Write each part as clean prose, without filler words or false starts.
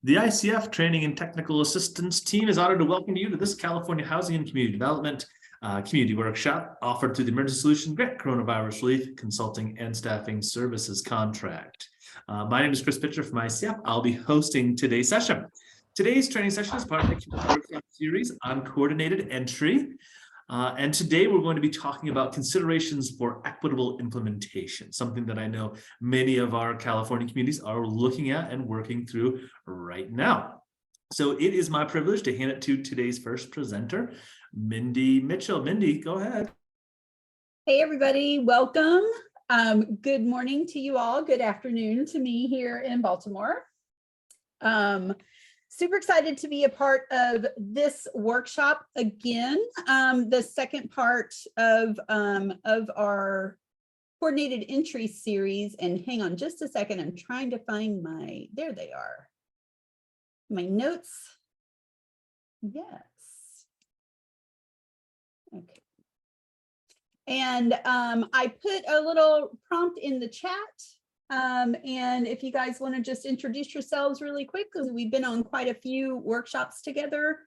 The ICF Training and Technical Assistance team is honored to welcome you to this California Housing and Community Development Community Workshop offered through the Emergency Solutions Grant Coronavirus Relief Consulting and Staffing Services Contract. My name is Chris Pitcher from ICF. I'll be hosting today's session. Today's training session is part of the workshop series on coordinated entry. And today we're going to be talking about considerations for equitable implementation, something that I know many of our California communities are looking at and working through right now. So it is my privilege to hand it to today's first presenter, Mindy Mitchell. Mindy, go ahead. Hey, everybody, welcome. Good morning to you all. Good afternoon to me here in Baltimore. Super excited to be a part of this workshop again, the second part of our coordinated entry series. And hang on just a second, I'm trying to find there they are. My notes. Yes. Okay. And I put a little prompt in the chat. And if you guys want to just introduce yourselves really quick, because we've been on quite a few workshops together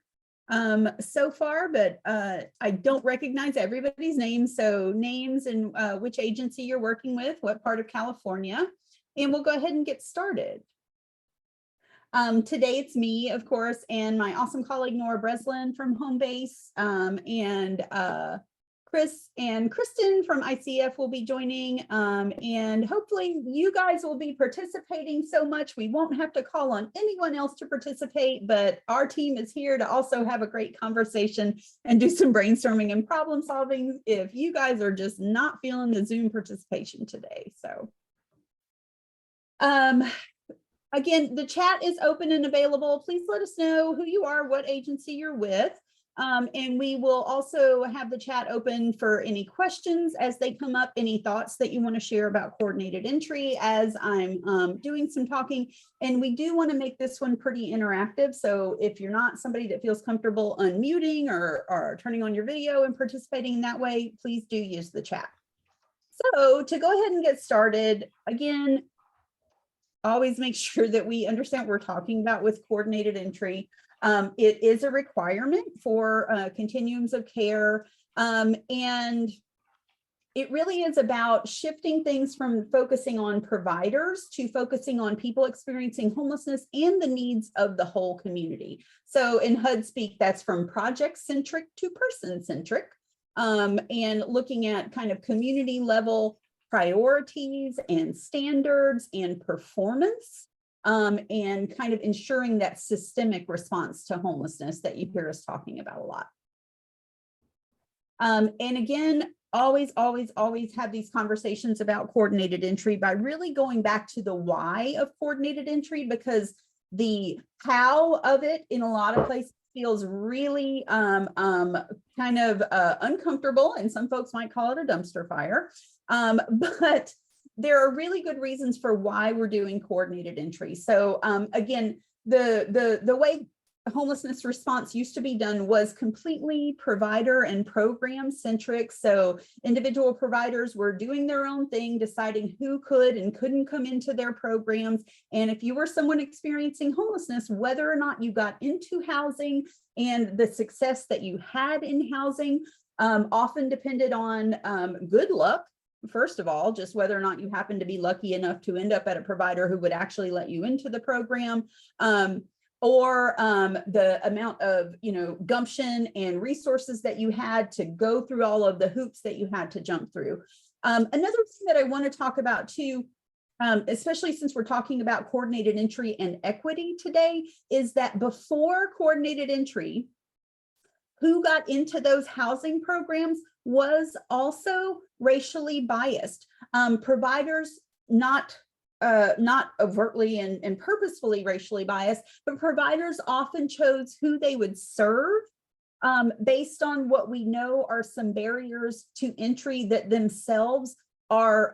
so far, but I don't recognize everybody's names. So names and which agency you're working with, what part of California, and we'll go ahead and get started. Today it's me, of course, and my awesome colleague Nora Breslin from Homebase, and Chris and Kristen from ICF will be joining, and hopefully you guys will be participating so much we won't have to call on anyone else to participate, but our team is here to also have a great conversation and do some brainstorming and problem solving if you guys are just not feeling the Zoom participation today. So again, the chat is open and available. Please let us know who you are, what agency you're with. And we will also have the chat open for any questions as they come up, any thoughts that you want to share about coordinated entry as I'm doing some talking. And we do want to make this one pretty interactive. So if you're not somebody that feels comfortable unmuting or turning on your video and participating in that way, please do use the chat. So to go ahead and get started, again, always make sure that we understand what we're talking about with coordinated entry. It is a requirement for continuums of care, and it really is about shifting things from focusing on providers to focusing on people experiencing homelessness and the needs of the whole community. So in HUD speak, that's from project-centric to person-centric, and looking at kind of community level priorities and standards and performance. And kind of ensuring that systemic response to homelessness that you hear us talking about a lot. And again, always have these conversations about coordinated entry by really going back to the why of coordinated entry, because the how of it in a lot of places feels really kind of uncomfortable, and some folks might call it a dumpster fire. But there are really good reasons for why we're doing coordinated entry. So again, the way homelessness response used to be done was completely provider and program centric. So individual providers were doing their own thing, deciding who could and couldn't come into their programs. And if you were someone experiencing homelessness, whether or not you got into housing and the success that you had in housing often depended on good luck. First of all, just whether or not you happen to be lucky enough to end up at a provider who would actually let you into the program, or the amount of gumption and resources that you had to go through all of the hoops that you had to jump through. Another thing that I want to talk about too, especially since we're talking about coordinated entry and equity today, is that before coordinated entry, who got into those housing programs was also racially biased. Providers not overtly and purposefully racially biased, but providers often chose who they would serve based on what we know are some barriers to entry that themselves are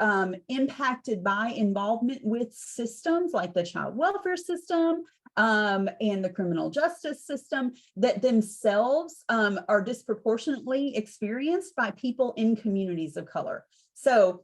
impacted by involvement with systems like the child welfare system and the criminal justice system that themselves are disproportionately experienced by people in communities of color. So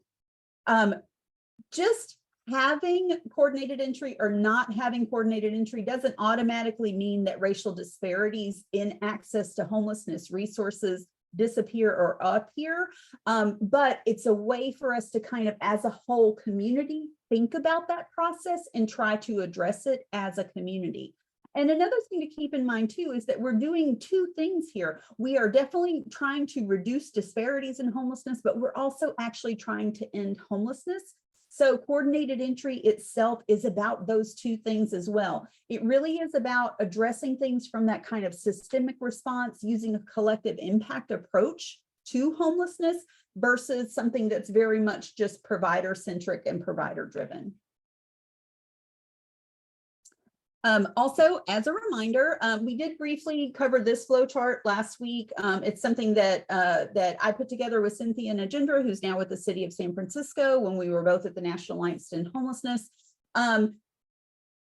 just having coordinated entry or not having coordinated entry doesn't automatically mean that racial disparities in access to homelessness resources disappear or appear, but it's a way for us to kind of, as a whole community, think about that process and try to address it as a community. And another thing to keep in mind too is that we're doing two things here. We are definitely trying to reduce disparities in homelessness, but we're also actually trying to end homelessness. So coordinated entry itself is about those two things as well. It really is about addressing things from that kind of systemic response, using a collective impact approach to homelessness versus something that's very much just provider centric and provider driven. Also, as a reminder, we did briefly cover this flow chart last week. It's something that that I put together with Cynthia Najendra, who's now with the city of San Francisco, when we were both at the National Alliance to End Homelessness.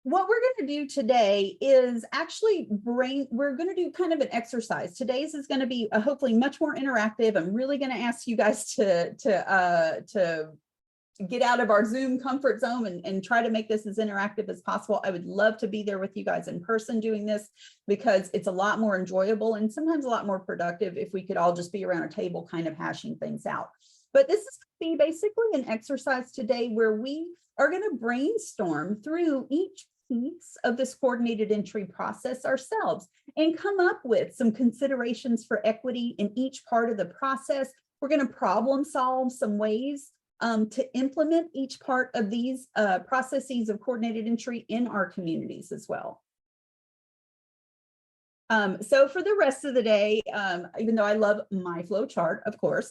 What we're going to do today is actually we're going to do kind of an exercise. Today's is going to be hopefully much more interactive. I'm really going to ask you guys to get out of our Zoom comfort zone and try to make this as interactive as possible. I would love to be there with you guys in person doing this, because it's a lot more enjoyable and sometimes a lot more productive if we could all just be around a table kind of hashing things out. But this is going to be basically an exercise today where we are going to brainstorm through each piece of this coordinated entry process ourselves and come up with some considerations for equity in each part of the process. We're going to problem solve some ways to implement each part of these processes of coordinated entry in our communities as well. So for the rest of the day, even though I love my flow chart, of course,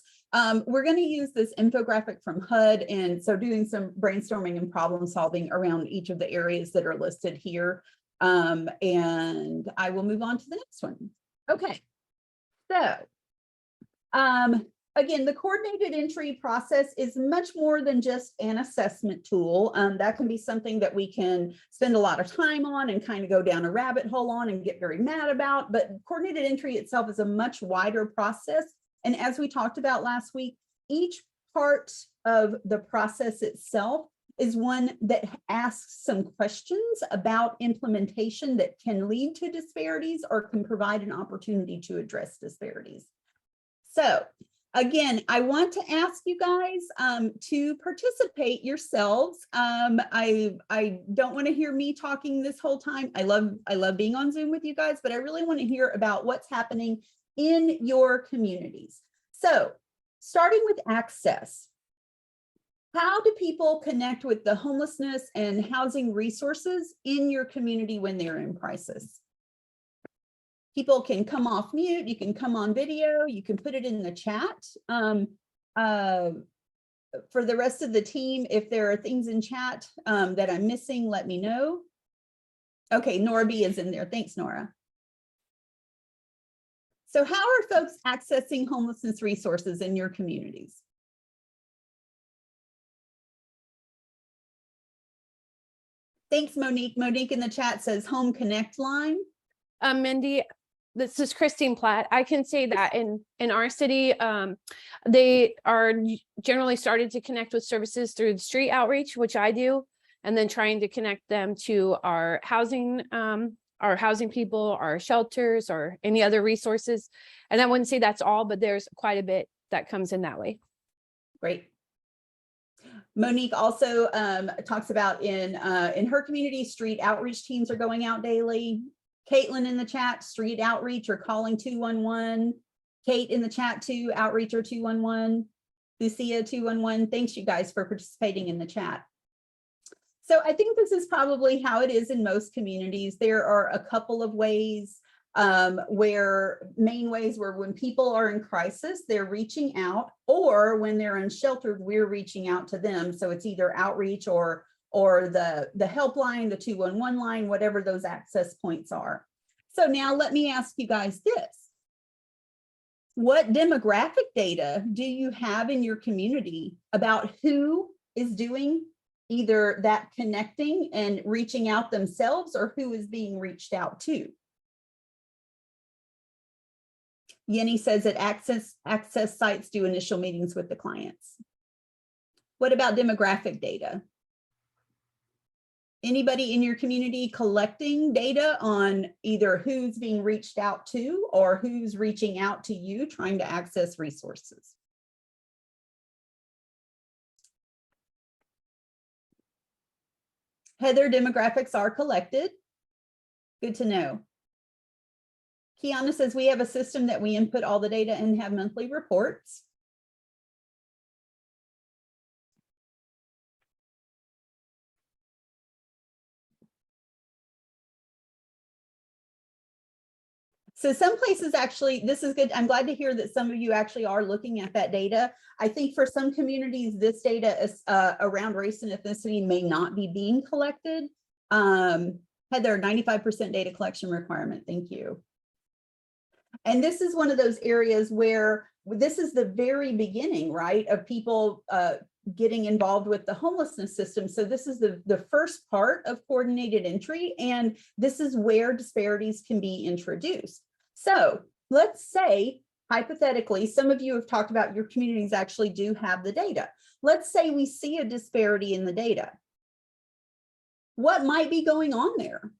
we're going to use this infographic from HUD. And so doing some brainstorming and problem solving around each of the areas that are listed here. And I will move on to the next one. Okay, so again, the coordinated entry process is much more than just an assessment tool. That can be something that we can spend a lot of time on and kind of go down a rabbit hole on and get very mad about. But coordinated entry itself is a much wider process. And as we talked about last week, each part of the process itself is one that asks some questions about implementation that can lead to disparities or can provide an opportunity to address disparities. So again, I want to ask you guys to participate yourselves. I don't want to hear me talking this whole time. I love being on Zoom with you guys, but I really want to hear about what's happening in your communities. So starting with access. How do people connect with the homelessness and housing resources in your community when they're in crisis? People can come off mute, you can come on video, you can put it in the chat. For the rest of the team, if there are things in chat that I'm missing, let me know. Okay, Nora B is in there. Thanks, Nora. So how are folks accessing homelessness resources in your communities? Thanks, Monique. Monique in the chat says Home Connect line. Mindy, this is Christine Platt. I can say that in our city, they are generally started to connect with services through the street outreach, which I do, and then trying to connect them to our housing people, our shelters, or any other resources. And I wouldn't say that's all, but there's quite a bit that comes in that way. Great. Monique also talks about in her community, street outreach teams are going out daily. Caitlin in the chat, street outreach or calling 211. Kate in the chat too, outreach or 211. Lucia 211. Thanks you guys for participating in the chat. So I think this is probably how it is in most communities. There are a couple of ways main ways where when people are in crisis, they're reaching out, or when they're unsheltered, we're reaching out to them. So it's either outreach or the helpline, the 211 line, whatever those access points are. So now let me ask you guys this. What demographic data do you have in your community about who is doing either that connecting and reaching out themselves, or who is being reached out to? Yenny says that access sites do initial meetings with the clients. What about demographic data? Anybody in your community collecting data on either who's being reached out to or who's reaching out to you trying to access resources? Heather, demographics are collected. Good to know. Kiana says we have a system that we input all the data and have monthly reports. So some places actually, this is good. I'm glad to hear that some of you actually are looking at that data. I think for some communities, this data is around race and ethnicity may not be being collected. Heather, 95% data collection requirement. Thank you. And this is one of those areas where this is the very beginning, right, of people getting involved with the homelessness system. So this is the first part of coordinated entry, and this is where disparities can be introduced. So let's say, hypothetically, some of you have talked about your communities actually do have the data. Let's say we see a disparity in the data. What might be going on there?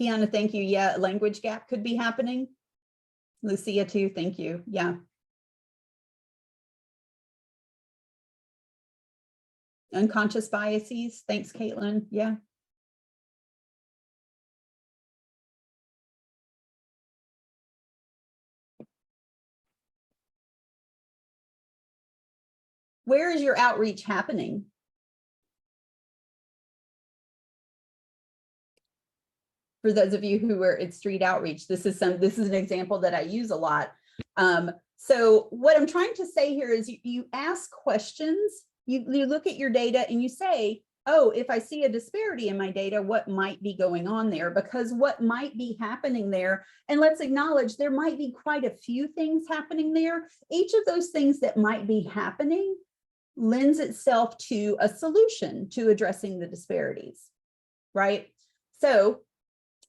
Kiana, thank you. Yeah, language gap could be happening. Lucia too, thank you. Yeah. Unconscious biases. Thanks, Caitlin. Yeah. Where is your outreach happening? For those of you who are at street outreach, this is an example that I use a lot. So what I'm trying to say here is you ask questions, you look at your data and you say, oh, if I see a disparity in my data, what might be going on there? Because what might be happening there, and let's acknowledge there might be quite a few things happening there. Each of those things that might be happening lends itself to a solution to addressing the disparities, right? So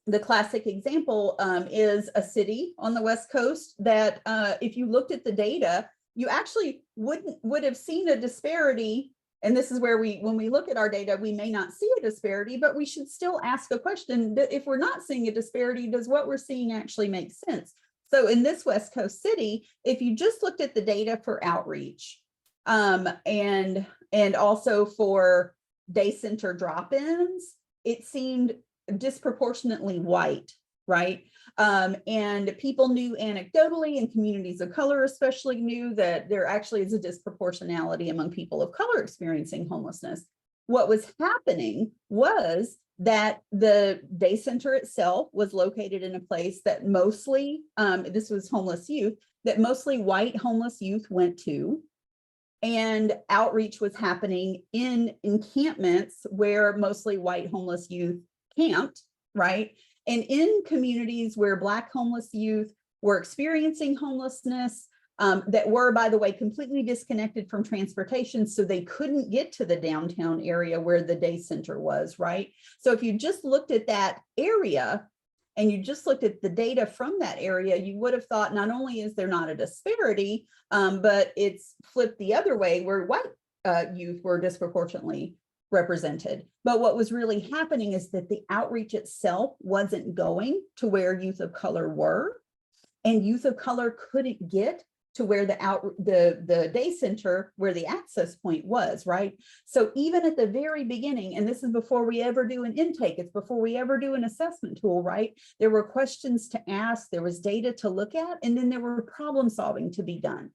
the classic example is a city on the West Coast that if you looked at the data, you actually would have seen a disparity. And this is where when we look at our data, we may not see a disparity, but we should still ask a question. If we're not seeing a disparity, does what we're seeing actually make sense? So in this West Coast city, if you just looked at the data for outreach and also for day center drop-ins, it seemed disproportionately white, right? And people knew anecdotally, and communities of color especially knew, that there actually is a disproportionality among people of color experiencing homelessness. What was happening was that the day center itself was located in a place that mostly, this was homeless youth, that mostly white homeless youth went to. And outreach was happening in encampments where mostly white homeless youth camped, right? And in communities where Black homeless youth were experiencing homelessness, that were, by the way, completely disconnected from transportation, so they couldn't get to the downtown area where the day center was, right? So if you just looked at that area and you just looked at the data from that area, you would have thought not only is there not a disparity, but it's flipped the other way where white youth were disproportionately represented. But what was really happening is that the outreach itself wasn't going to where youth of color were, and youth of color couldn't get to where the day center, where the access point was, right? So even at the very beginning, and this is before we ever do an intake, it's before we ever do an assessment tool, right? There were questions to ask, there was data to look at, and then there were problem solving to be done.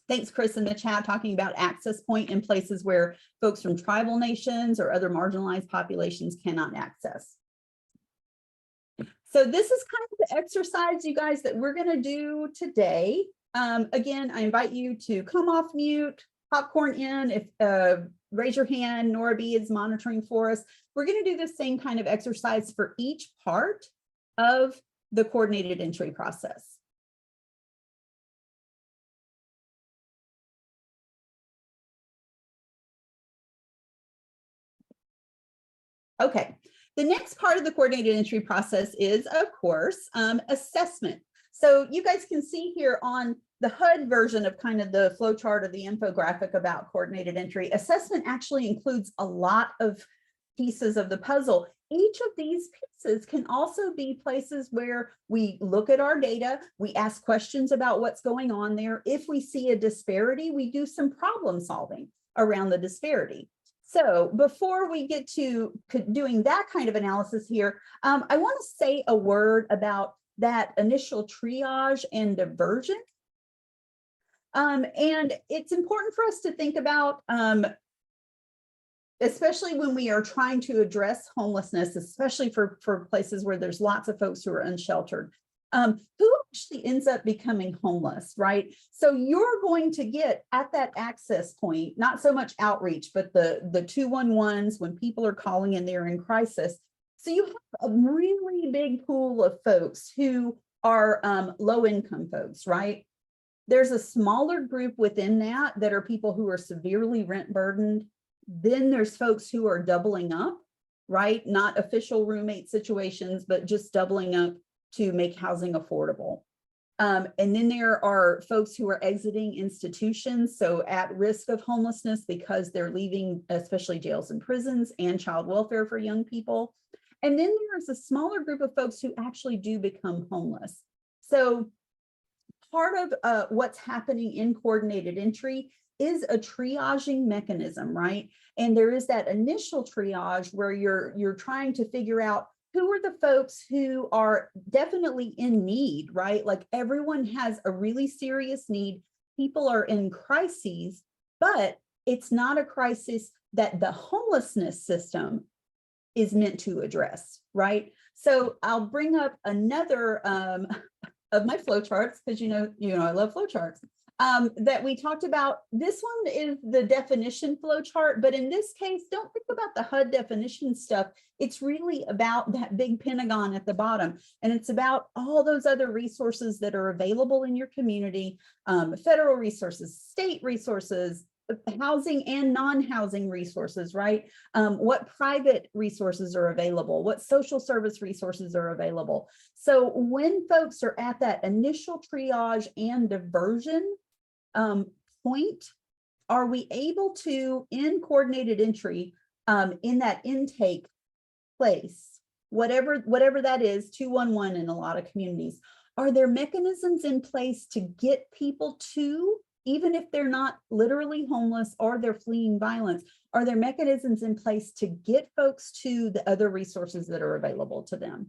Thanks, Chris, in the chat, talking about access point in places where folks from tribal nations or other marginalized populations cannot access. So this is kind of the exercise, you guys, that we're going to do today. Again, I invite you to come off mute, popcorn in, if raise your hand. Nora B is monitoring for us. We're going to do the same kind of exercise for each part of the coordinated entry process. Okay, the next part of the coordinated entry process is, of course, assessment. So you guys can see here on the HUD version of kind of the flow chart or the infographic about coordinated entry, assessment actually includes a lot of pieces of the puzzle. Each of these pieces can also be places where we look at our data, we ask questions about what's going on there. If we see a disparity, we do some problem solving around the disparity. So before we get to doing that kind of analysis here, I want to say a word about that initial triage and diversion. And it's important for us to think about, especially when we are trying to address homelessness, especially for places where there's lots of folks who are unsheltered. Who actually ends up becoming homeless, right? So you're going to get at that access point, not so much outreach, but the 211s when people are calling and they're in crisis. So you have a really big pool of folks who are low income folks, right? There's a smaller group within that are people who are severely rent burdened. Then there's folks who are doubling up, right? Not official roommate situations, but just doubling up to make housing affordable. And then there are folks who are exiting institutions, so at risk of homelessness because they're leaving, especially jails and prisons and child welfare for young people. And then there's a smaller group of folks who actually do become homeless. So part of what's happening in coordinated entry is a triaging mechanism, right? And there is that initial triage where you're trying to figure out who are the folks who are definitely in need, right? Like everyone has a really serious need. People are in crises, but it's not a crisis that the homelessness system is meant to address, right? So I'll bring up another of my flow charts, because you know I love flow charts. That we talked about. This one is the definition flow chart, but in this case, don't think about the HUD definition stuff. It's really about that big Pentagon at the bottom, and it's about all those other resources that are available in your community, federal resources, state resources, housing and non-housing resources, right? What private resources are available, what social service resources are available. So when folks are at that initial triage and diversion point, are we able to, in coordinated entry, in that intake place, whatever that is, 211 in a lot of communities, are there mechanisms in place to get people to, even if they're not literally homeless or they're fleeing violence, are there mechanisms in place to get folks to the other resources that are available to them?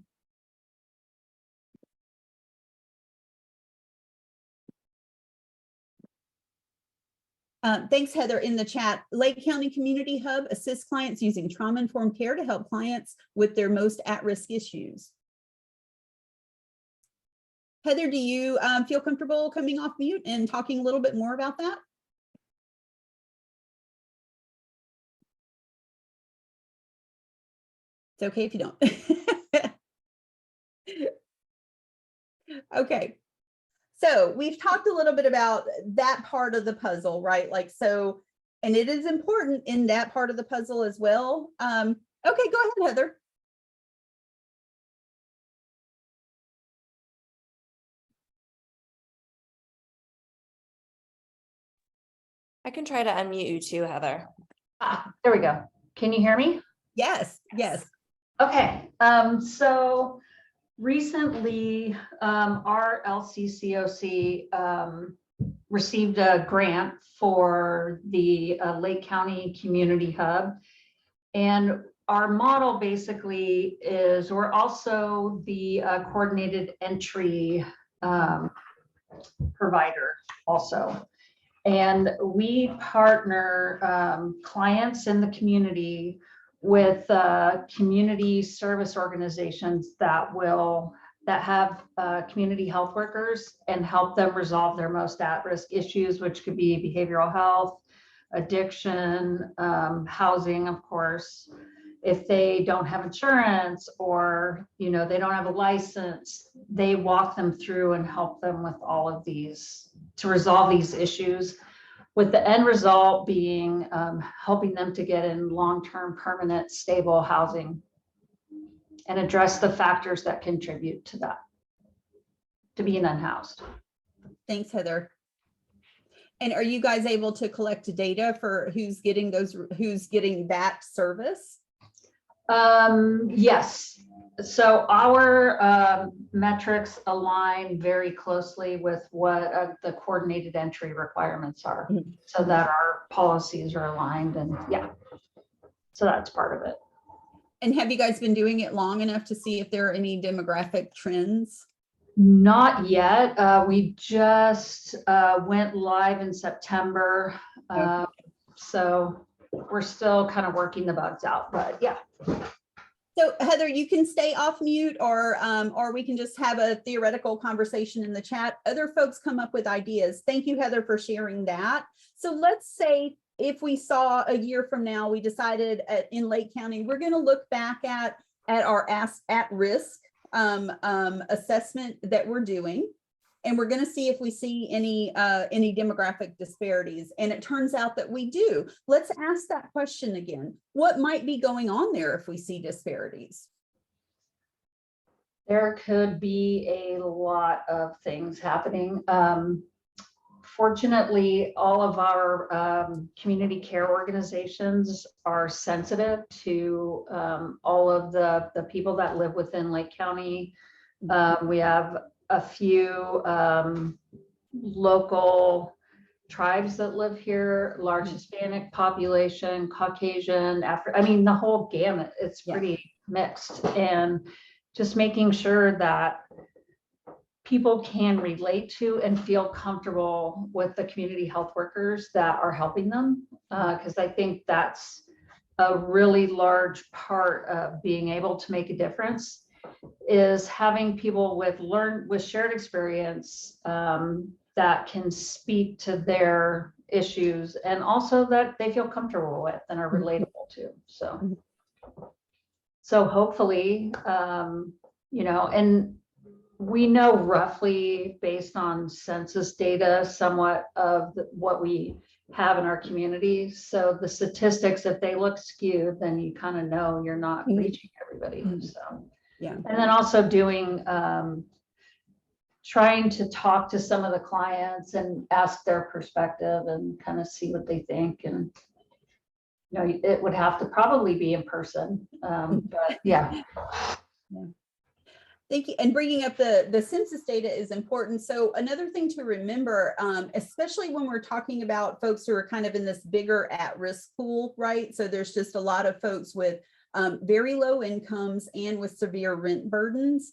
Thanks, Heather, in the chat. Lake County Community Hub assists clients using trauma-informed care to help clients with their most at-risk issues. Heather, do you feel comfortable coming off mute and talking a little bit more about that? It's okay if you don't. Okay. So we've talked a little bit about that part of the puzzle, right? Like, so, and it is important in that part of the puzzle as well. Okay, go ahead, Heather. I can try to unmute you too, Heather. There we go. Can you hear me? Yes, yes. Okay, so recently our LCCOC received a grant for the Lake County Community Hub. And our model basically is we're also the coordinated entry provider also. And we partner clients in the community with community service organizations that have community health workers and help them resolve their most at-risk issues, which could be behavioral health, addiction, housing, of course. If they don't have insurance or they don't have a license, they walk them through and help them with all of these to resolve these issues. with the end result being helping them to get in long-term, permanent, stable housing and address the factors that contribute to that, to being unhoused. Thanks, Heather. And are you guys able to collect data for who's getting that service? Yes. So our metrics align very closely with what the coordinated entry requirements are, so that our policies are aligned, and yeah, so that's part of it. And have you guys been doing it long enough to see if there are any demographic trends? Not yet. We just went live in September. So we're still kind of working the bugs out, but yeah. So Heather, you can stay off mute, or we can just have a theoretical conversation in the chat. Other folks come up with ideas. Thank you, Heather, for sharing that. So let's say if we saw a year from now, we decided in Lake County, we're going to look back at our at-risk assessment that we're doing, and we're going to see if we see any demographic disparities. And it turns out that we do. Let's ask that question again. What might be going on there if we see disparities? There could be a lot of things happening. Fortunately, all of our community care organizations are sensitive to all of the people that live within Lake County. We have a few local tribes that live here, large Hispanic population, Caucasian, I mean, the whole gamut. It's pretty mixed, and just making sure that people can relate to and feel comfortable with the community health workers that are helping them. Because I think that's a really large part of being able to make a difference, is having people with shared experience that can speak to their issues, and also that they feel comfortable with and are relatable to. So hopefully, and we know roughly, based on census data, somewhat of what we have in our communities. So the statistics, if they look skewed, then you kind of know you're not reaching everybody. So yeah. And then also doing, trying to talk to some of the clients and ask their perspective and kind of see what they think. And it would have to probably be in person, but yeah. Thank you. And bringing up the census data is important. So another thing to remember, especially when we're talking about folks who are kind of in this bigger at-risk pool, right? So there's just a lot of folks with very low incomes and with severe rent burdens.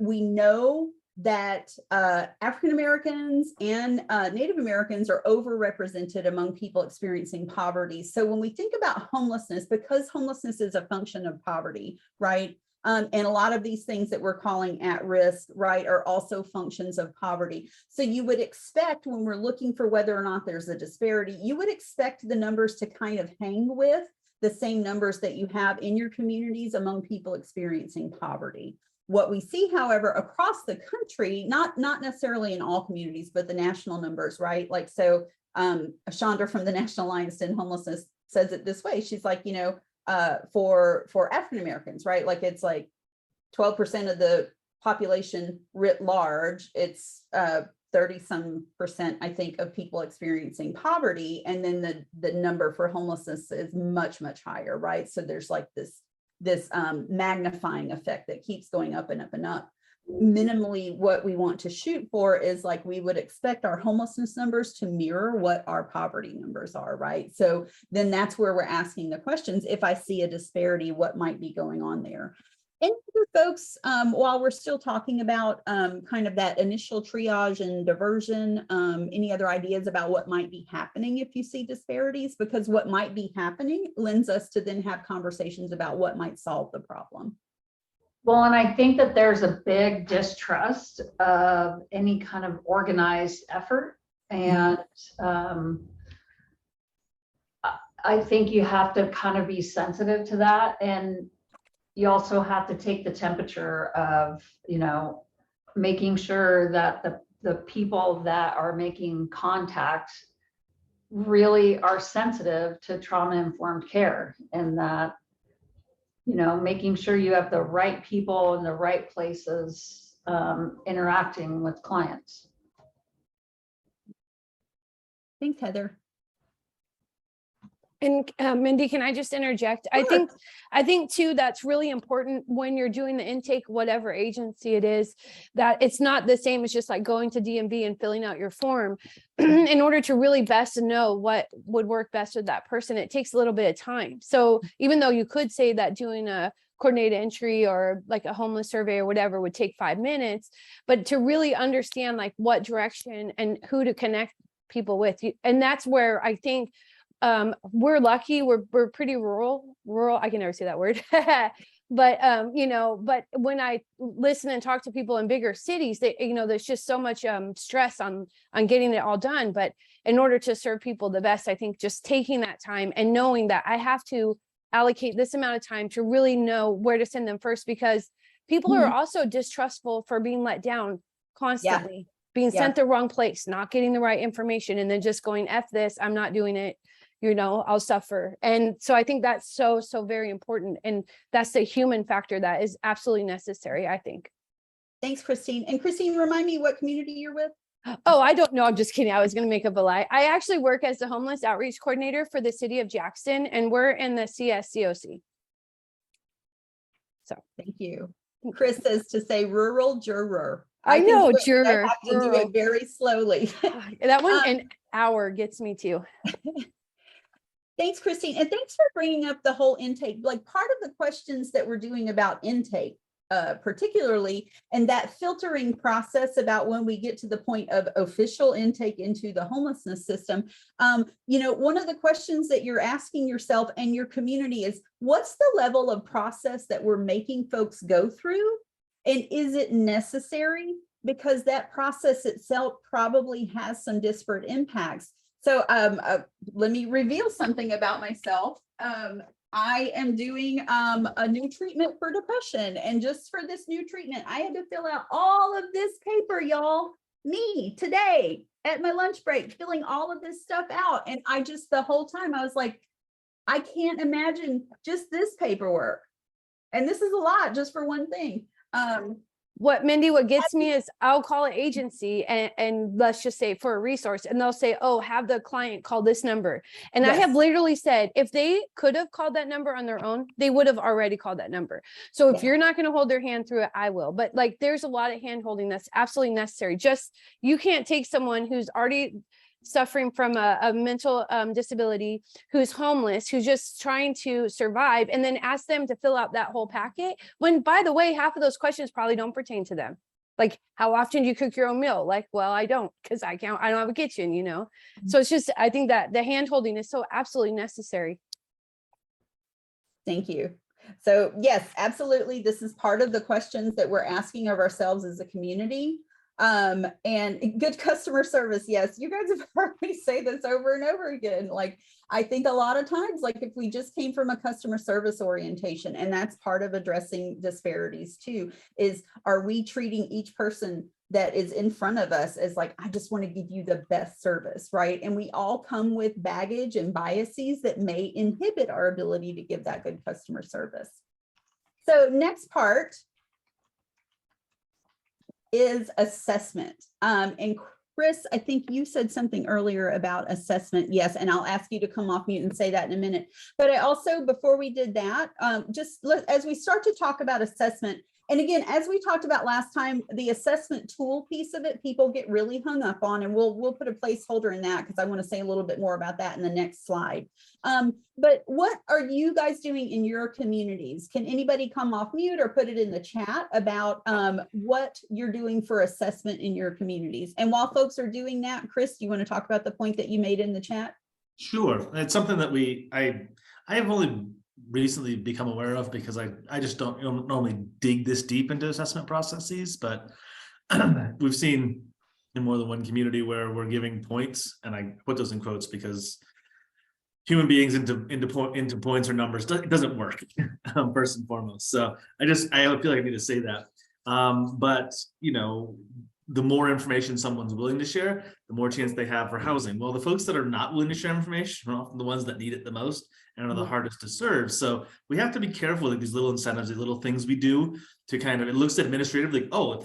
We know that African Americans and Native Americans are overrepresented among people experiencing poverty. So when we think about homelessness, because homelessness is a function of poverty, right? And a lot of these things that we're calling at risk, right, are also functions of poverty. So you would expect, when we're looking for whether or not there's a disparity, you would expect the numbers to kind of hang with the same numbers that you have in your communities among people experiencing poverty. What we see, however, across the country, not necessarily in all communities, but the national numbers, right? Like, so Chandra from the National Alliance to End Homelessness says it this way. She's like, for African Americans, right? Like, it's like 12% of the population writ large. It's 30-some%, I think, of people experiencing poverty. And then the number for homelessness is much, much higher, right? So there's like this magnifying effect that keeps going up and up and up. Minimally, what we want to shoot for is, like, we would expect our homelessness numbers to mirror what our poverty numbers are, right? So then that's where we're asking the questions. If I see a disparity, what might be going on there? And other folks, while we're still talking about kind of that initial triage and diversion, any other ideas about what might be happening if you see disparities? Because what might be happening lends us to then have conversations about what might solve the problem. Well, and I think that there's a big distrust of any kind of organized effort. And I think you have to kind of be sensitive to that. And you also have to take the temperature of, making sure that the people that are making contact really are sensitive to trauma-informed care, and that, making sure you have the right people in the right places interacting with clients. Thanks, Heather. And Mindy, can I just interject? Sure. I think too, that's really important when you're doing the intake, whatever agency it is, that it's not the same as just like going to DMV and filling out your form. In order to really best know what would work best with that person, it takes a little bit of time. So even though you could say that doing a coordinated entry or like a homeless survey or whatever would take 5 minutes, but to really understand like what direction and who to connect people with, and that's where I think we're lucky. We're pretty rural. I can never say that word. But but when I listen and talk to people in bigger cities, there's just so much stress on getting it all done. But in order to serve people the best, I think just taking that time and knowing that I have to allocate this amount of time to really know where to send them first, because people are also distrustful for being let down constantly, being sent the wrong place, not getting the right information, and then just going, F this, I'm not doing it. I'll suffer. And so I think that's so very important. And that's the human factor that is absolutely necessary, I think. Thanks, Christine. And Christine, remind me what community you're with? Oh, I don't know. I'm just kidding. I was going to make up a lie. I actually work as the homeless outreach coordinator for the city of Jackson, and we're in the CSCOC. So thank you. Chris says to say rural juror. I know, juror. I have to do it very slowly. That one, an hour gets me too. Thanks, Christine. And thanks for bringing up the whole intake. Like part of the questions that we're doing about intake, particularly, and that filtering process about when we get to the point of official intake into the homelessness system. One of the questions that you're asking yourself and your community is, what's the level of process that we're making folks go through? And is it necessary? Because that process itself probably has some disparate impacts. So let me reveal something about myself. I am doing a new treatment for depression. And just for this new treatment, I had to fill out all of this paper, y'all. Me today at my lunch break, filling all of this stuff out. And the whole time I was like, I can't imagine just this paperwork. And this is a lot just for one thing. Mindy, what gets me is I'll call an agency and let's just say for a resource, and they'll say, oh, have the client call this number. And I have literally said, if they could have called that number on their own, they would have already called that number. So if you're not going to hold their hand through it, I will. But like, there's a lot of hand holding that's absolutely necessary. You can't take someone who's already suffering from a mental disability, who's homeless, who's just trying to survive, and then ask them to fill out that whole packet, when, by the way, half of those questions probably don't pertain to them. Like, how often do you cook your own meal? Like, well, I don't, because I don't have a kitchen, So it's just, I think that the hand holding is so absolutely necessary. Thank you. So yes, absolutely. This is part of the questions that we're asking of ourselves as a community. And good customer service. Yes, you guys have heard me say this over and over again. Like, I think a lot of times, like if we just came from a customer service orientation, and that's part of addressing disparities too, is are we treating each person that is in front of us as like, I just want to give you the best service, right? And we all come with baggage and biases that may inhibit our ability to give that good customer service. So next part is assessment. And Chris, I think you said something earlier about assessment. Yes, and I'll ask you to come off mute and say that in a minute. But I also, before we did that, as we start to talk about assessment, and again, as we talked about last time, the assessment tool piece of it, people get really hung up on, and we'll put a placeholder in that because I want to say a little bit more about that in the next slide. But what are you guys doing in your communities? Can anybody come off mute or put it in the chat about what you're doing for assessment in your communities? And while folks are doing that, Chris, do you want to talk about the point that you made in the chat? Sure. It's something that I have only recently become aware of because I just don't normally dig this deep into assessment processes, but we've seen in more than one community where we're giving points, and I put those in quotes because human beings into points or numbers, it doesn't work first and foremost. So I feel like I need to say that. But the more information someone's willing to share, the more chance they have for housing. Well, the folks that are not willing to share information are often the ones that need it the most and are the hardest to serve. So we have to be careful with these little incentives, these little things we do to kind of, it looks administratively, oh,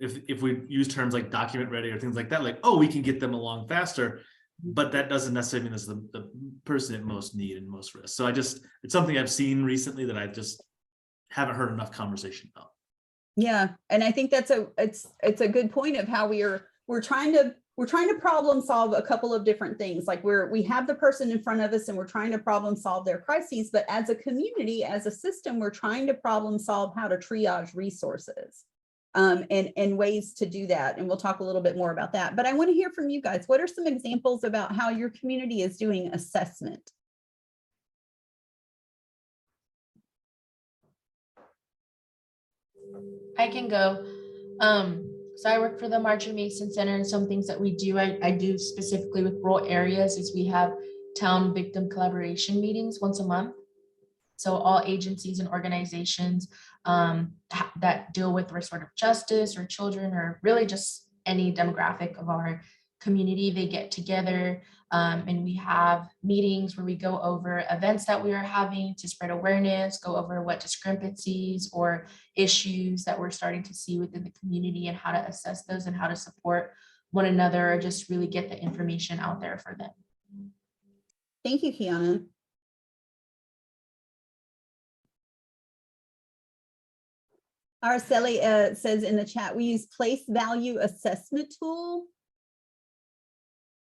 if we use terms like document ready or things like that, like, oh, we can get them along faster, but that doesn't necessarily mean it's the person at most need and most risk. So it's something I've seen recently that I just haven't heard enough conversation about. Yeah, and I think it's a good point of how we're trying to problem solve a couple of different things. Like we have the person in front of us and we're trying to problem solve their crises, but as a community, as a system, we're trying to problem solve how to triage resources and ways to do that. And we'll talk a little bit more about that. But I want to hear from you guys. What are some examples about how your community is doing assessment? I can go. So I work for the Marjorie Mason Center, and some things that we do, I do specifically with rural areas is we have town victim collaboration meetings once a month. So all agencies and organizations that deal with restorative justice or children or really just any demographic of our community, they get together and we have meetings where we go over events that we are having to spread awareness, go over what discrepancies or issues that we're starting to see within the community and how to assess those and how to support one another, or just really get the information out there for them. Thank you, Kiana. Araceli says in the chat, we use place value assessment tool.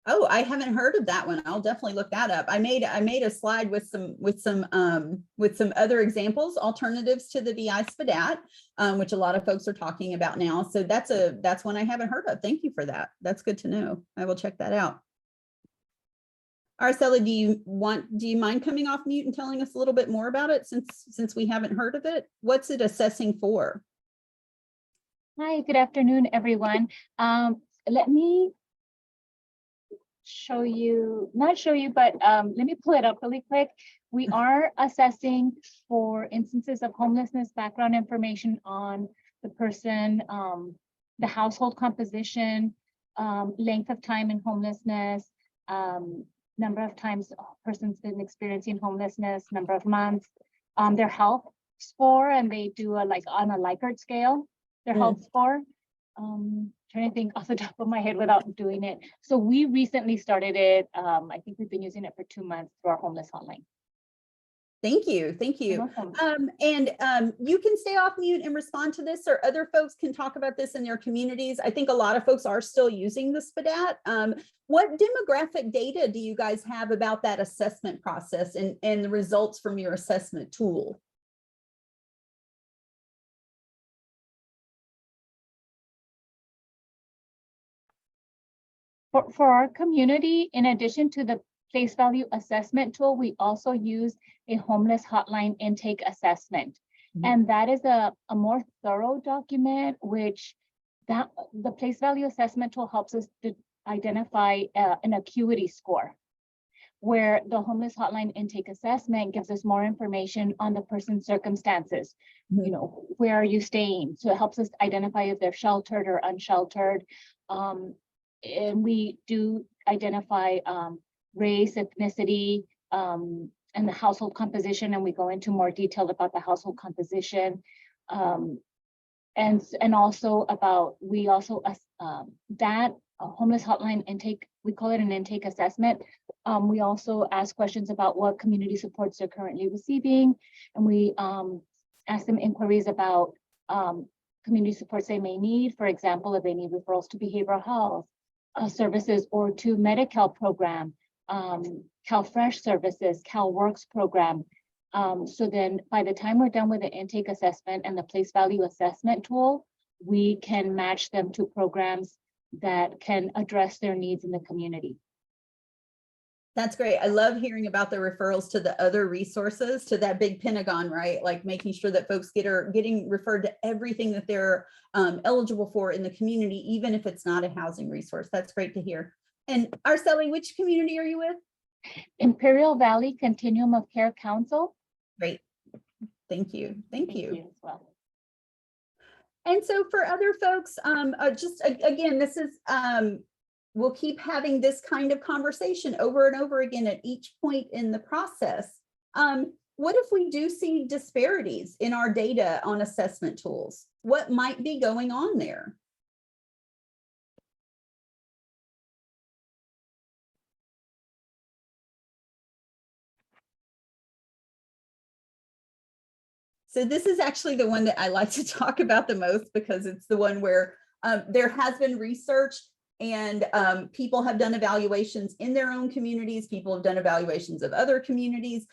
Oh, I haven't heard of that one. I'll definitely look that up. I made a slide with some other examples, alternatives to the VI SPDAT, which a lot of folks are talking about now. So that's one I haven't heard of. Thank you for that. That's good to know. I will check that out. Araceli, do you mind coming off mute and telling us a little bit more about it since we haven't heard of it? What's it assessing for? Hi, good afternoon, everyone. Let me show you, not show you, but let me pull it up really quick. We are assessing for instances of homelessness, background information on the person, the household composition, length of time in homelessness, number of times a person's been experiencing homelessness, number of months, their health score, and they do on a Likert scale, their health score. Trying to think off the top of my head without doing it. So we recently started it. I think we've been using it for 2 months through our homeless hotline. Thank you. Thank you. You can stay off mute and respond to this, or other folks can talk about this in their communities. I think a lot of folks are still using the SPDAT. What demographic data do you guys have about that assessment process and the results from your assessment tool? For our community, in addition to the place value assessment tool, we also use a homeless hotline intake assessment. And that is a more thorough document, which the place value assessment tool helps us to identify an acuity score, where the homeless hotline intake assessment gives us more information on the person's circumstances. You know, where are you staying? So it helps us identify if they're sheltered or unsheltered. And we do identify race, ethnicity, and the household composition, and we go into more detail about the household composition, and also about that homeless hotline intake. We call it an intake assessment. We also ask questions about what community supports they're currently receiving, and we ask them inquiries about community supports they may need. For example, if they need referrals to behavioral health services or to Medi-Cal program, CalFresh services, CalWorks program. So then by the time we're done with the intake assessment and the place value assessment tool, we can match them to programs that can address their needs in the community. That's great. I love hearing about the referrals to the other resources, to that big Pentagon, right? Like making sure that folks getting referred to everything that they're eligible for in the community, even if it's not a housing resource. That's great to hear. And Araceli, which community are you with? Imperial Valley Continuum of Care Council. Great. Thank you. Thank you. As well. And so for other folks, again, this is, we'll keep having this kind of conversation over and over again at each point in the process. What if we do see disparities in our data on assessment tools? What might be going on there? So this is actually the one that I like to talk about the most, because it's the one where there has been research and people have done evaluations in their own communities. People have done evaluations of other communities.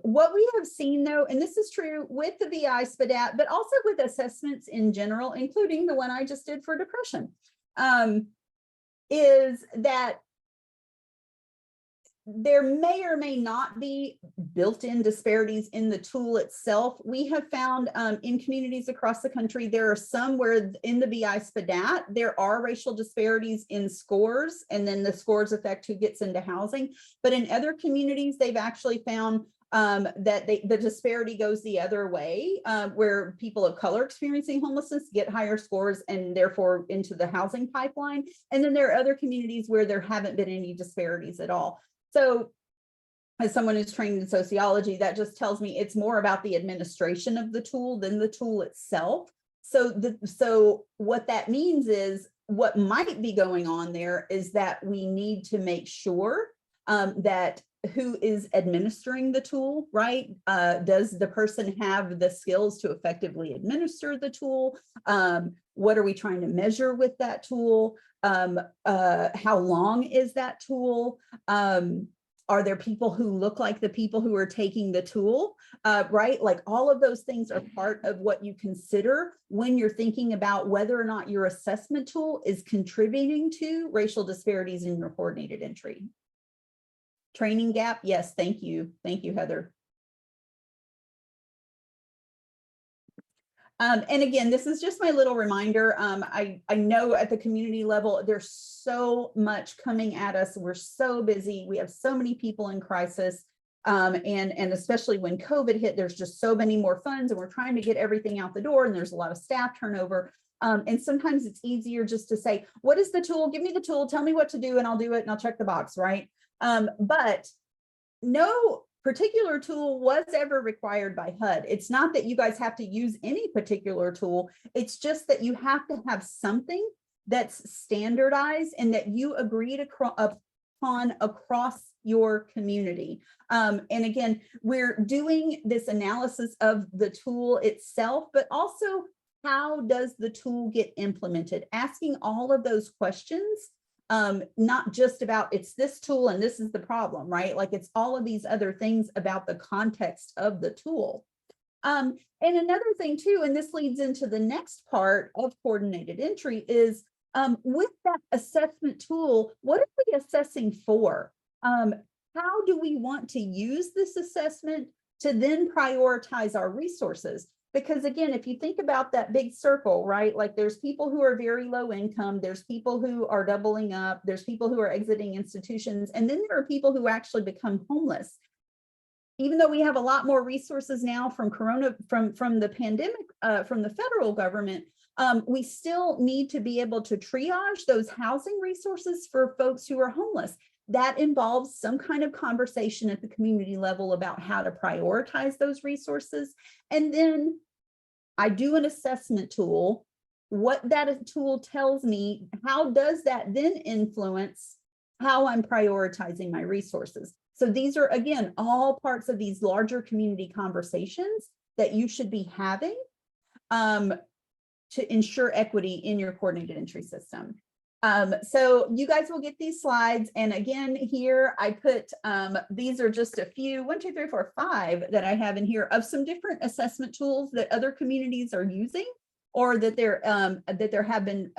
What we have seen though, and this is true with the VI SPDAT, but also with assessments in general, including the one I just did for depression, is that there may or may not be built-in disparities in the tool itself. We have found in communities across the country, there are some where in the VI SPDAT, there are racial disparities in scores, and then the scores affect who gets into housing. But in other communities, they've actually found that the disparity goes the other way, where people of color experiencing homelessness get higher scores and therefore into the housing pipeline. And then there are other communities where there haven't been any disparities at all. So as someone who's trained in sociology, that just tells me it's more about the administration of the tool than the tool itself. So what that means is, what might be going on there is that we need to make sure that who is administering the tool, right? Does the person have the skills to effectively administer the tool? What are we trying to measure with that tool? How long is that tool? Are there people who look like the people who are taking the tool, right? Like all of those things are part of what you consider when you're thinking about whether or not your assessment tool is contributing to racial disparities in your coordinated entry. Training gap, yes, thank you. Thank you, Heather. And again, this is just my little reminder. I know at the community level, there's so much coming at us. We're so busy. We have so many people in crisis. And especially when COVID hit, there's just so many more funds and we're trying to get everything out the door, and there's a lot of staff turnover. And sometimes it's easier just to say, what is the tool? Give me the tool, tell me what to do, and I'll do it and I'll check the box, right? But no particular tool was ever required by HUD. It's not that you guys have to use any particular tool. It's just that you have to have something that's standardized and that you agreed upon across your community. And again, we're doing this analysis of the tool itself, but also how does the tool get implemented? Asking all of those questions. Not just about it's this tool and this is the problem, right? Like it's all of these other things about the context of the tool. And another thing too, and this leads into the next part of coordinated entry, is with that assessment tool, what are we assessing for? How do we want to use this assessment to then prioritize our resources? Because again, if you think about that big circle, right, like there's people who are very low income, there's people who are doubling up, there's people who are exiting institutions, and then there are people who actually become homeless. Even though we have a lot more resources now from from the pandemic, from the federal government, we still need to be able to triage those housing resources for folks who are homeless. That involves some kind of conversation at the community level about how to prioritize those resources. And then I do an assessment tool. What that tool tells me, how does that then influence how I'm prioritizing my resources? So these are, again, all parts of these larger community conversations that you should be having to ensure equity in your coordinated entry system. So you guys will get these slides. And again, here I put, these are just a few, 1, 2, 3, 4, 5 that I have in here of some different assessment tools that other communities are using, or that there have been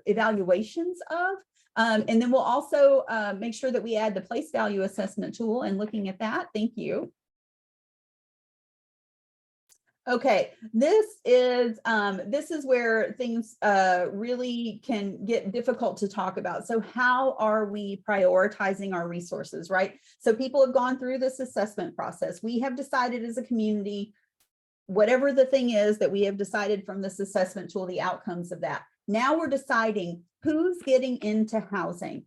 evaluations of. And then we'll also make sure that we add the place value assessment tool and looking at that. Thank you. Okay, this is where things really can get difficult to talk about. So how are we prioritizing our resources, right? So people have gone through this assessment process. We have decided as a community, whatever the thing is that we have decided from this assessment tool, the outcomes of that. Now we're deciding who's getting into housing.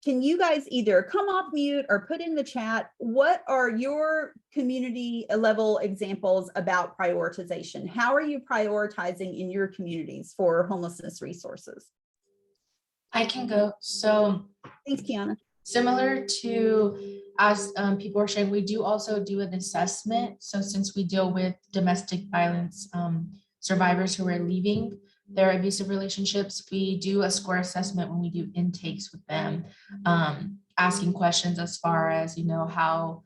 Can you guys either come off mute or put in the chat, what are your community level examples about prioritization? How are you prioritizing in your communities for homelessness resources? I can go. So Thanks, Kiana. similar to as people were sharing, we do also do an assessment. So since we deal with domestic violence survivors who are leaving their abusive relationships, we do a score assessment when we do intakes with them, asking questions as far as, how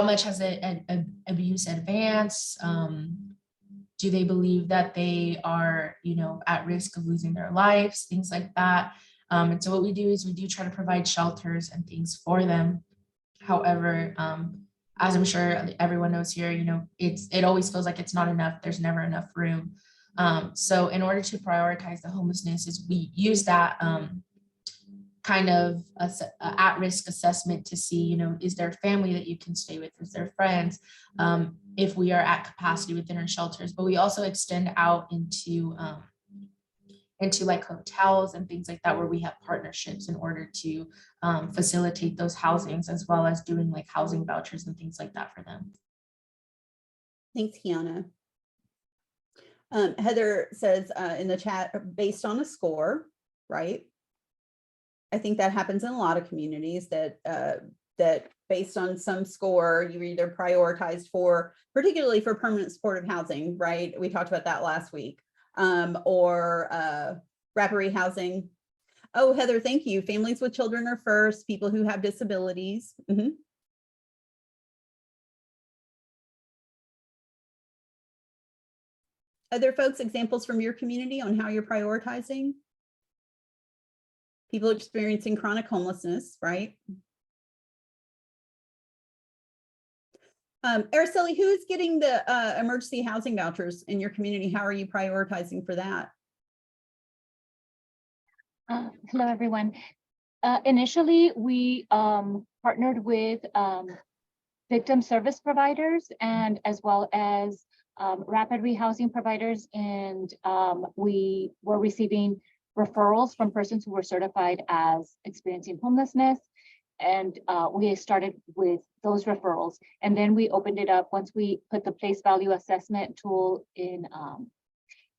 much has an abuse advanced? Do they believe that they are, at risk of losing their lives, things like that. And so what we do is we do try to provide shelters and things for them. However, as I'm sure everyone knows here, it always feels like it's not enough. There's never enough room. So in order to prioritize the homelessness is we use that kind of at-risk assessment to see, is there family that you can stay with? Is there friends? If we are at capacity within our shelters, but we also extend out into like hotels and things like that, where we have partnerships in order to facilitate those housings, as well as doing like housing vouchers and things like that for them. Thanks, Kiana. Heather says in the chat, based on a score, right? I think that happens in a lot of communities that that based on some score, you're either prioritized for, particularly for permanent supportive housing, right? We talked about that last week, or wrapper housing. Oh, Heather, thank you. Families with children are first, people who have disabilities. Other folks, examples from your community on how you're prioritizing? People experiencing chronic homelessness, right? Araceli, who's getting the emergency housing vouchers in your community? How are you prioritizing for that? Hello, everyone. Initially, we partnered with victim service providers and as well as rapid rehousing providers, and we were receiving referrals from persons who were certified as experiencing homelessness. And we started with those referrals. And then we opened it up once we put the place value assessment tool in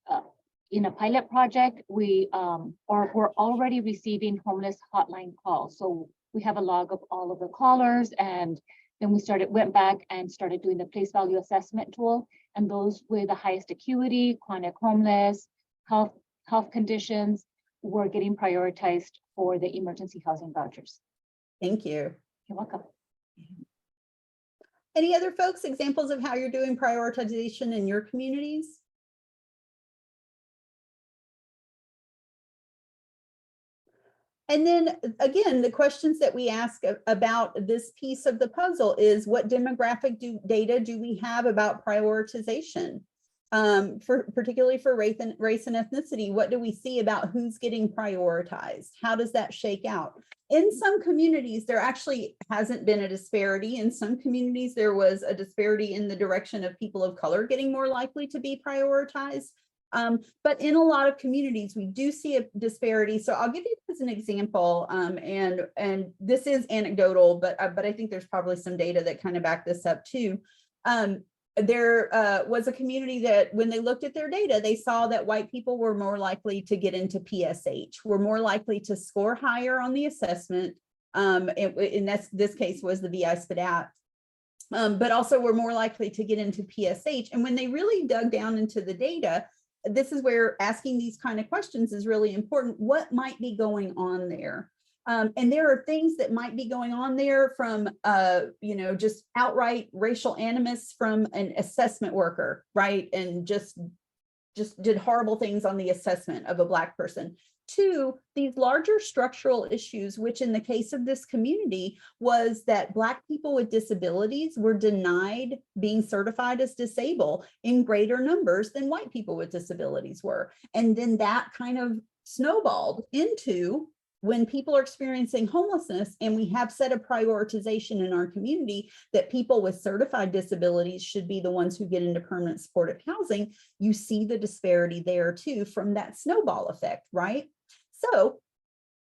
a pilot project. We're already receiving homeless hotline calls. So we have a log of all of the callers, and then we went back and started doing the place value assessment tool. And those with the highest acuity, chronic homeless, health conditions, were getting prioritized for the emergency housing vouchers. Thank you. You're welcome. Any other folks, examples of how you're doing prioritization in your communities? And then again, the questions that we ask about this piece of the puzzle is, what demographic data do we have about prioritization? Particularly for race and ethnicity, what do we see about who's getting prioritized? How does that shake out? In some communities, there actually hasn't been a disparity. In some communities, there was a disparity in the direction of people of color getting more likely to be prioritized. But in a lot of communities, we do see a disparity. So I'll give you as an example, and this is anecdotal, but I think there's probably some data that kind of back this up too. There was a community that when they looked at their data, they saw that white people were more likely to get into PSH, were more likely to score higher on the assessment. In this case was the VI SPDAT, but also were more likely to get into PSH. And when they really dug down into the data, this is where asking these kind of questions is really important. What might be going on there? And there are things that might be going on there from, just outright racial animus from an assessment worker, right? And just did horrible things on the assessment of a Black person. To these larger structural issues, which in the case of this community was that Black people with disabilities were denied being certified as disabled in greater numbers than white people with disabilities were. And then that kind of snowballed into when people are experiencing homelessness, and we have set a prioritization in our community that people with certified disabilities should be the ones who get into permanent supportive housing, you see the disparity there too from that snowball effect, right? So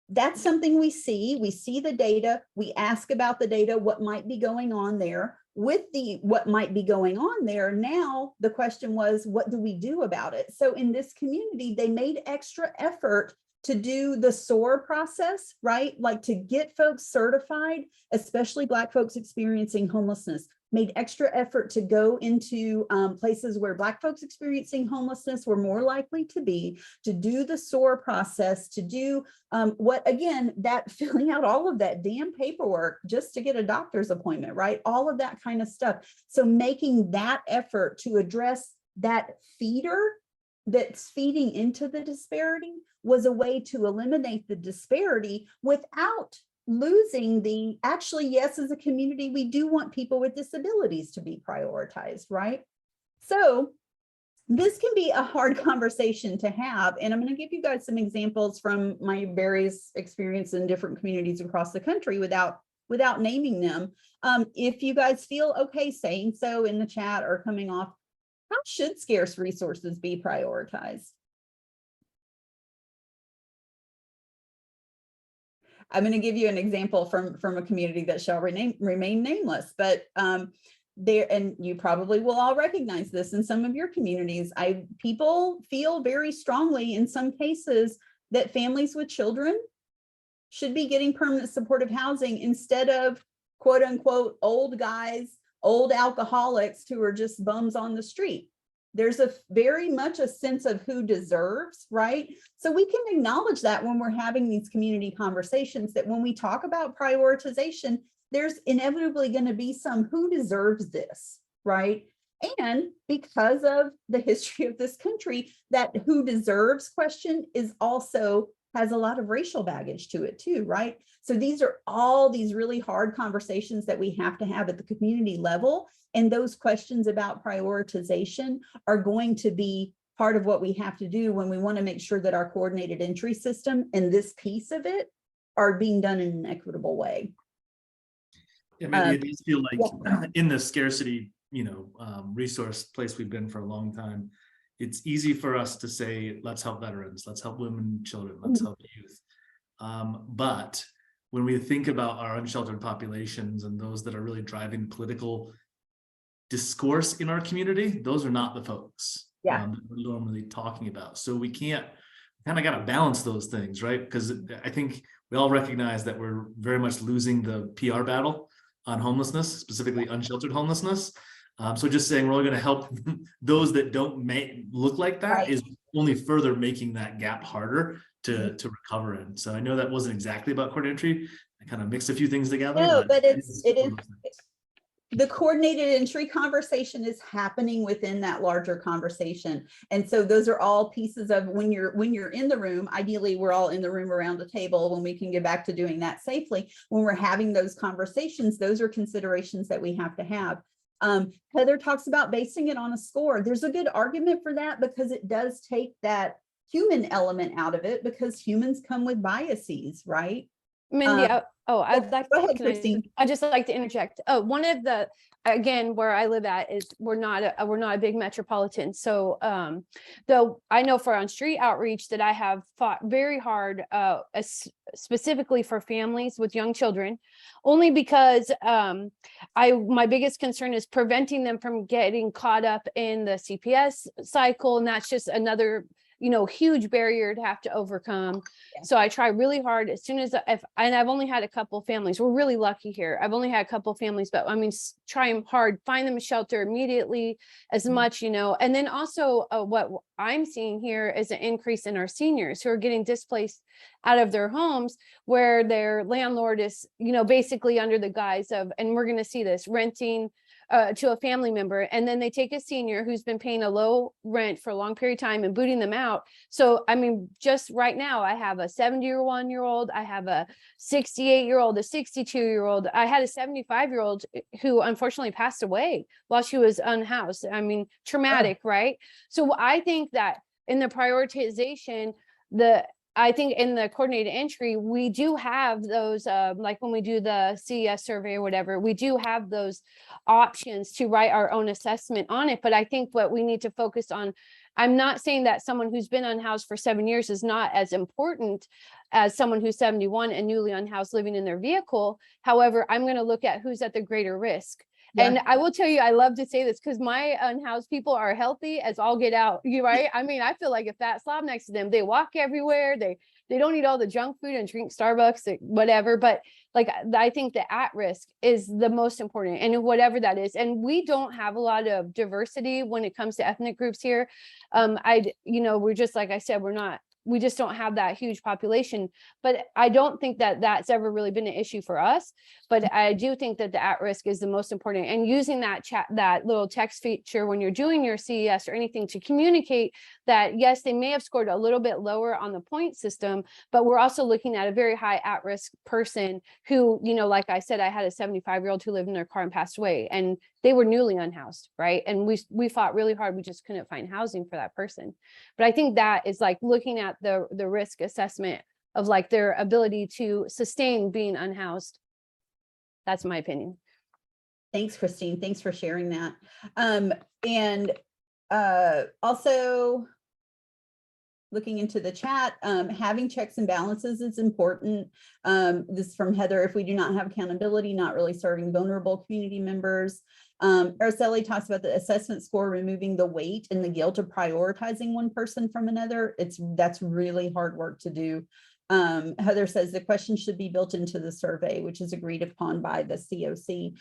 that's something we see the data, we ask about the data, what might be going on there. With the what might be going on there, now the question was, what do we do about it? So in this community, they made extra effort to do the SOAR process, right? Like to get folks certified, especially Black folks experiencing homelessness, made extra effort to go into places where Black folks experiencing homelessness were more likely to be, to do the SOAR process, to do what, again, that filling out all of that damn paperwork just to get a doctor's appointment, right? All of that kind of stuff. So making that effort to address that feeder that's feeding into the disparity was a way to eliminate the disparity without losing the, actually, yes, as a community, we do want people with disabilities to be prioritized, right? So this can be a hard conversation to have. And I'm going to give you guys some examples from my various experience in different communities across the country without naming them. If you guys feel okay saying so in the chat or coming off, how should scarce resources be prioritized? I'm going to give you an example from a community that shall remain nameless, but there, and you probably will all recognize this in some of your communities. People feel very strongly in some cases that families with children should be getting permanent supportive housing instead of quote unquote old guys, old alcoholics who are just bums on the street. There's a very much a sense of who deserves, right? So we can acknowledge that when we're having these community conversations, that when we talk about prioritization, there's inevitably going to be some who deserves this, right? And because of the history of this country, that who deserves question is also has a lot of racial baggage to it too, right? So these are all these really hard conversations that we have to have at the community level. And those questions about prioritization are going to be part of what we have to do when we want to make sure that our coordinated entry system and this piece of it are being done in an equitable way. I mean, it does feel like in the scarcity, resource place we've been for a long time, it's easy for us to say, let's help veterans, let's help women and children, let's help youth. But when we think about our unsheltered populations and those that are really driving political discourse in our community, those are not the folks that we're normally talking about. So we kind of got to balance those things, right? Because I think we all recognize that we're very much losing the PR battle on homelessness, specifically unsheltered homelessness. So just saying we're only going to help those that don't look like that is only further making that gap harder to recover in. So I know that wasn't exactly about coordinated entry. I kind of mixed a few things together. No, but it is the coordinated entry conversation is happening within that larger conversation. And so those are all pieces of when you're in the room, ideally we're all in the room around a table when we can get back to doing that safely. When we're having those conversations, those are considerations that we have to have. Heather talks about basing it on a score. There's a good argument for that because it does take that human element out of it because humans come with biases, right? Mindy, I'd like go ahead, Christine. I just like to interject. One of the, again, where I live at is we're not a big metropolitan. So though I know for on street outreach that I have fought very hard, specifically for families with young children, only because my biggest concern is preventing them from getting caught up in the CPS cycle, and that's just another huge barrier to have to overcome. Yeah. So I try really hard as soon as and I've only had a couple of families. We're really lucky here. I've only had a couple of families, but I mean, trying hard, find them a shelter immediately as much, and then also what I'm seeing here is an increase in our seniors who are getting displaced out of their homes where their landlord is, basically under the guise of, and we're going to see this, renting to a family member, and then they take a senior who's been paying a low rent for a long period of time and booting them out. So I mean, just right now I have a 71-year-old, I have a 68-year-old, a 62-year-old, I had a 75-year-old who unfortunately passed away while she was unhoused. I mean, traumatic, right? So I think that in the prioritization, I think in the coordinated entry, we do have those, like when we do the CES survey or whatever, we do have those options to write our own assessment on it. But I think what we need to focus on, I'm not saying that someone who's been unhoused for 7 years is not as important as someone who's 71 and newly unhoused living in their vehicle. However, I'm going to look at who's at the greater risk. Yeah. And I will tell you, I love to say this because my unhoused people are healthy as all get out. You right? I mean, I feel like a fat slob next to them. They walk everywhere. They don't eat all the junk food and drink Starbucks, whatever. But like, I think the at risk is the most important, and whatever that is. And we don't have a lot of diversity when it comes to ethnic groups here. We're just, like I said, we just don't have that huge population, but I don't think that that's ever really been an issue for us. But I do think that the at-risk is the most important, and using that little text feature when you're doing your CES or anything to communicate that, yes, they may have scored a little bit lower on the point system, but we're also looking at a very high at-risk person who, like I said, I had a 75-year-old who lived in their car and passed away, and they were newly unhoused, right? And we fought really hard. We just couldn't find housing for that person. But I think that is like looking at the risk assessment of like their ability to sustain being unhoused. That's my opinion. Thanks, Christine. Thanks for sharing that. Also looking into the chat, having checks and balances is important. This is from Heather. If we do not have accountability, not really serving vulnerable community members. Araceli talks about the assessment score, removing the weight and the guilt of prioritizing one person from another. That's really hard work to do. Heather says the question should be built into the survey, which is agreed upon by the COC.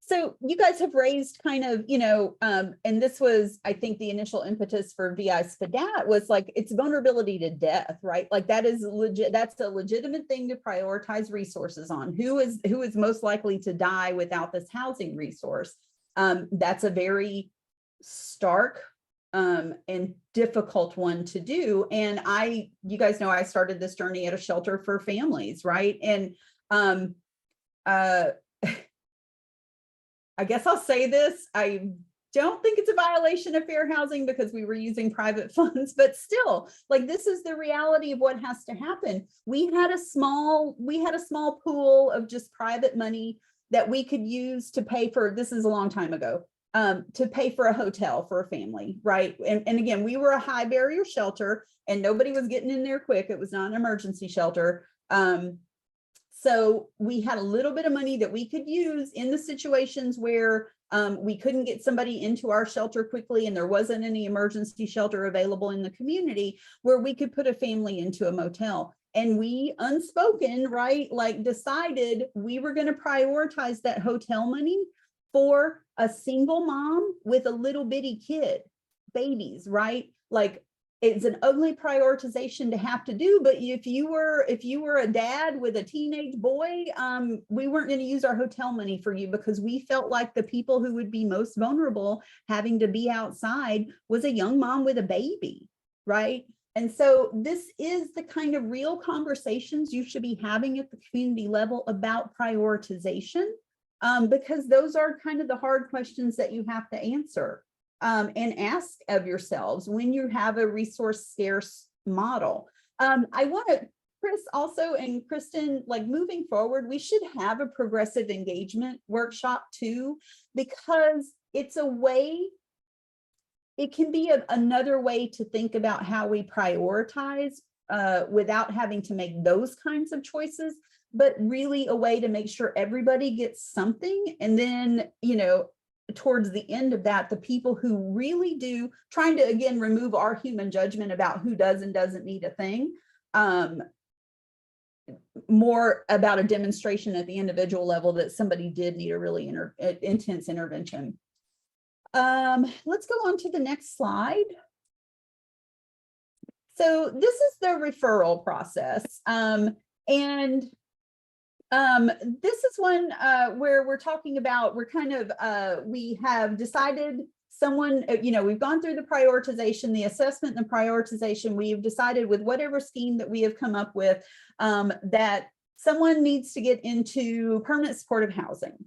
So you guys have raised kind of, and this was, I think, the initial impetus for VI SPDAT was like, it's vulnerability to death, right? Like that is legit. That's a legitimate thing to prioritize resources on. Who is most likely to die without this housing resource? That's a very stark and difficult one to do. And you guys know, I started this journey at a shelter for families, right? And I guess I'll say this, I don't think it's a violation of fair housing because we were using private funds, but still, like, this is the reality of what has to happen. We had a small pool of just private money that we could use to pay for, this is a long time ago, to pay for a hotel for a family, right? And again, we were a high barrier shelter and nobody was getting in there quick. It was not an emergency shelter. So we had a little bit of money that we could use in the situations where we couldn't get somebody into our shelter quickly and there wasn't any emergency shelter available in the community, where we could put a family into a motel. And we, unspoken, right, like decided we were going to prioritize that hotel money for a single mom with a little bitty kid, babies, right? Like, it's an ugly prioritization to have to do, but if you were a dad with a teenage boy, we weren't going to use our hotel money for you because we felt like the people who would be most vulnerable having to be outside was a young mom with a baby, right? And so this is the kind of real conversations you should be having at the community level about prioritization, because those are kind of the hard questions that you have to answer. And ask of yourselves when you have a resource scarce model. I want to, Chris, also, and Kristen, like moving forward, we should have a progressive engagement workshop too, because it's a way, it can be another way to think about how we prioritize without having to make those kinds of choices, but really a way to make sure everybody gets something. And then, towards the end of that, the people who really do, trying to, again, remove our human judgment about who does and doesn't need a thing, more about a demonstration at the individual level that somebody did need a really intense intervention. Let's go on to the next slide. So this is the referral process. This is one where we're talking about, we have decided someone, we've gone through the prioritization, the assessment and the prioritization. We've decided with whatever scheme that we have come up with that someone needs to get into permanent supportive housing.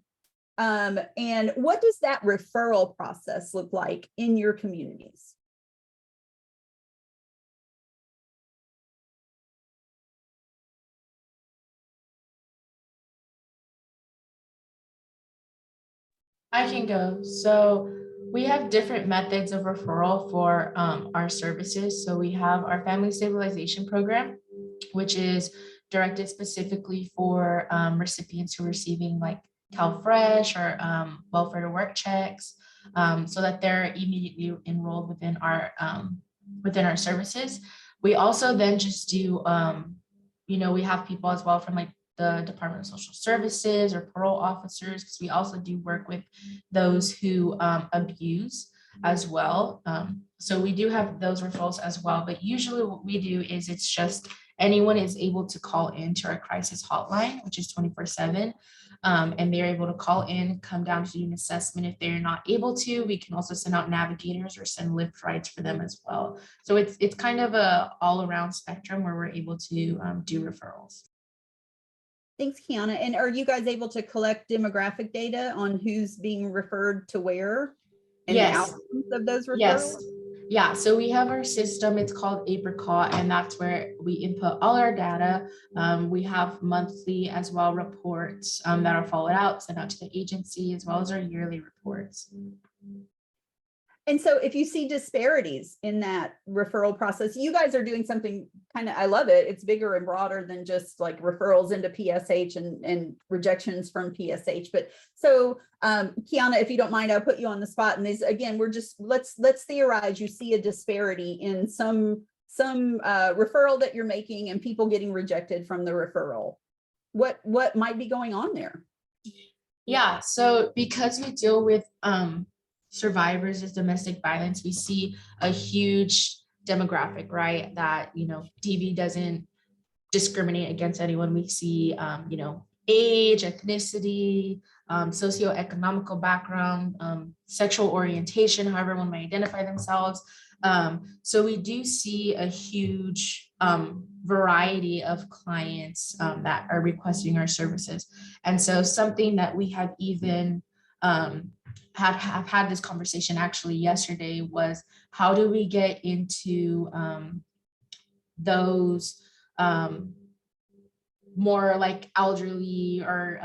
And what does that referral process look like in your communities? I can go. So we have different methods of referral for our services. So we have our family stabilization program, which is directed specifically for recipients who are receiving like CalFresh or welfare to work checks, so that they're immediately enrolled within our services. We also then just do, we have people as well from like the Department of Social Services or parole officers, because we also do work with those who abuse as well. So we do have those referrals as well, but usually what we do is it's just anyone is able to call into our crisis hotline, which is 24/7. And they're able to call in, come down to do an assessment. If they're not able to, we can also send out navigators or send lift rides for them as well. So it's kind of a all around spectrum where we're able to do referrals. Thanks, Kiana. And are you guys able to collect demographic data on who's being referred to where? And the Yes. outcomes of those referrals? Yes. Yeah, so we have our system, it's called Apricot, and that's where we input all our data. We have monthly as well reports that are followed out, sent out to the agency, as well as our yearly reports. And so if you see disparities in that referral process, you guys are doing something kind of, I love it. It's bigger and broader than just like referrals into PSH and rejections from PSH. But so Kiana, if you don't mind, I'll put you on the spot. And these, again, we're just, let's theorize you see a disparity in some referral that you're making and people getting rejected from the referral. What might be going on there? Yeah, so because we deal with survivors of domestic violence, we see a huge demographic, right? That, DV doesn't discriminate against anyone. We see, age, ethnicity, socioeconomical background, sexual orientation, however one might identify themselves. So we do see a huge variety of clients that are requesting our services. And so something that we have even have had this conversation actually yesterday was, how do we get into those more like elderly or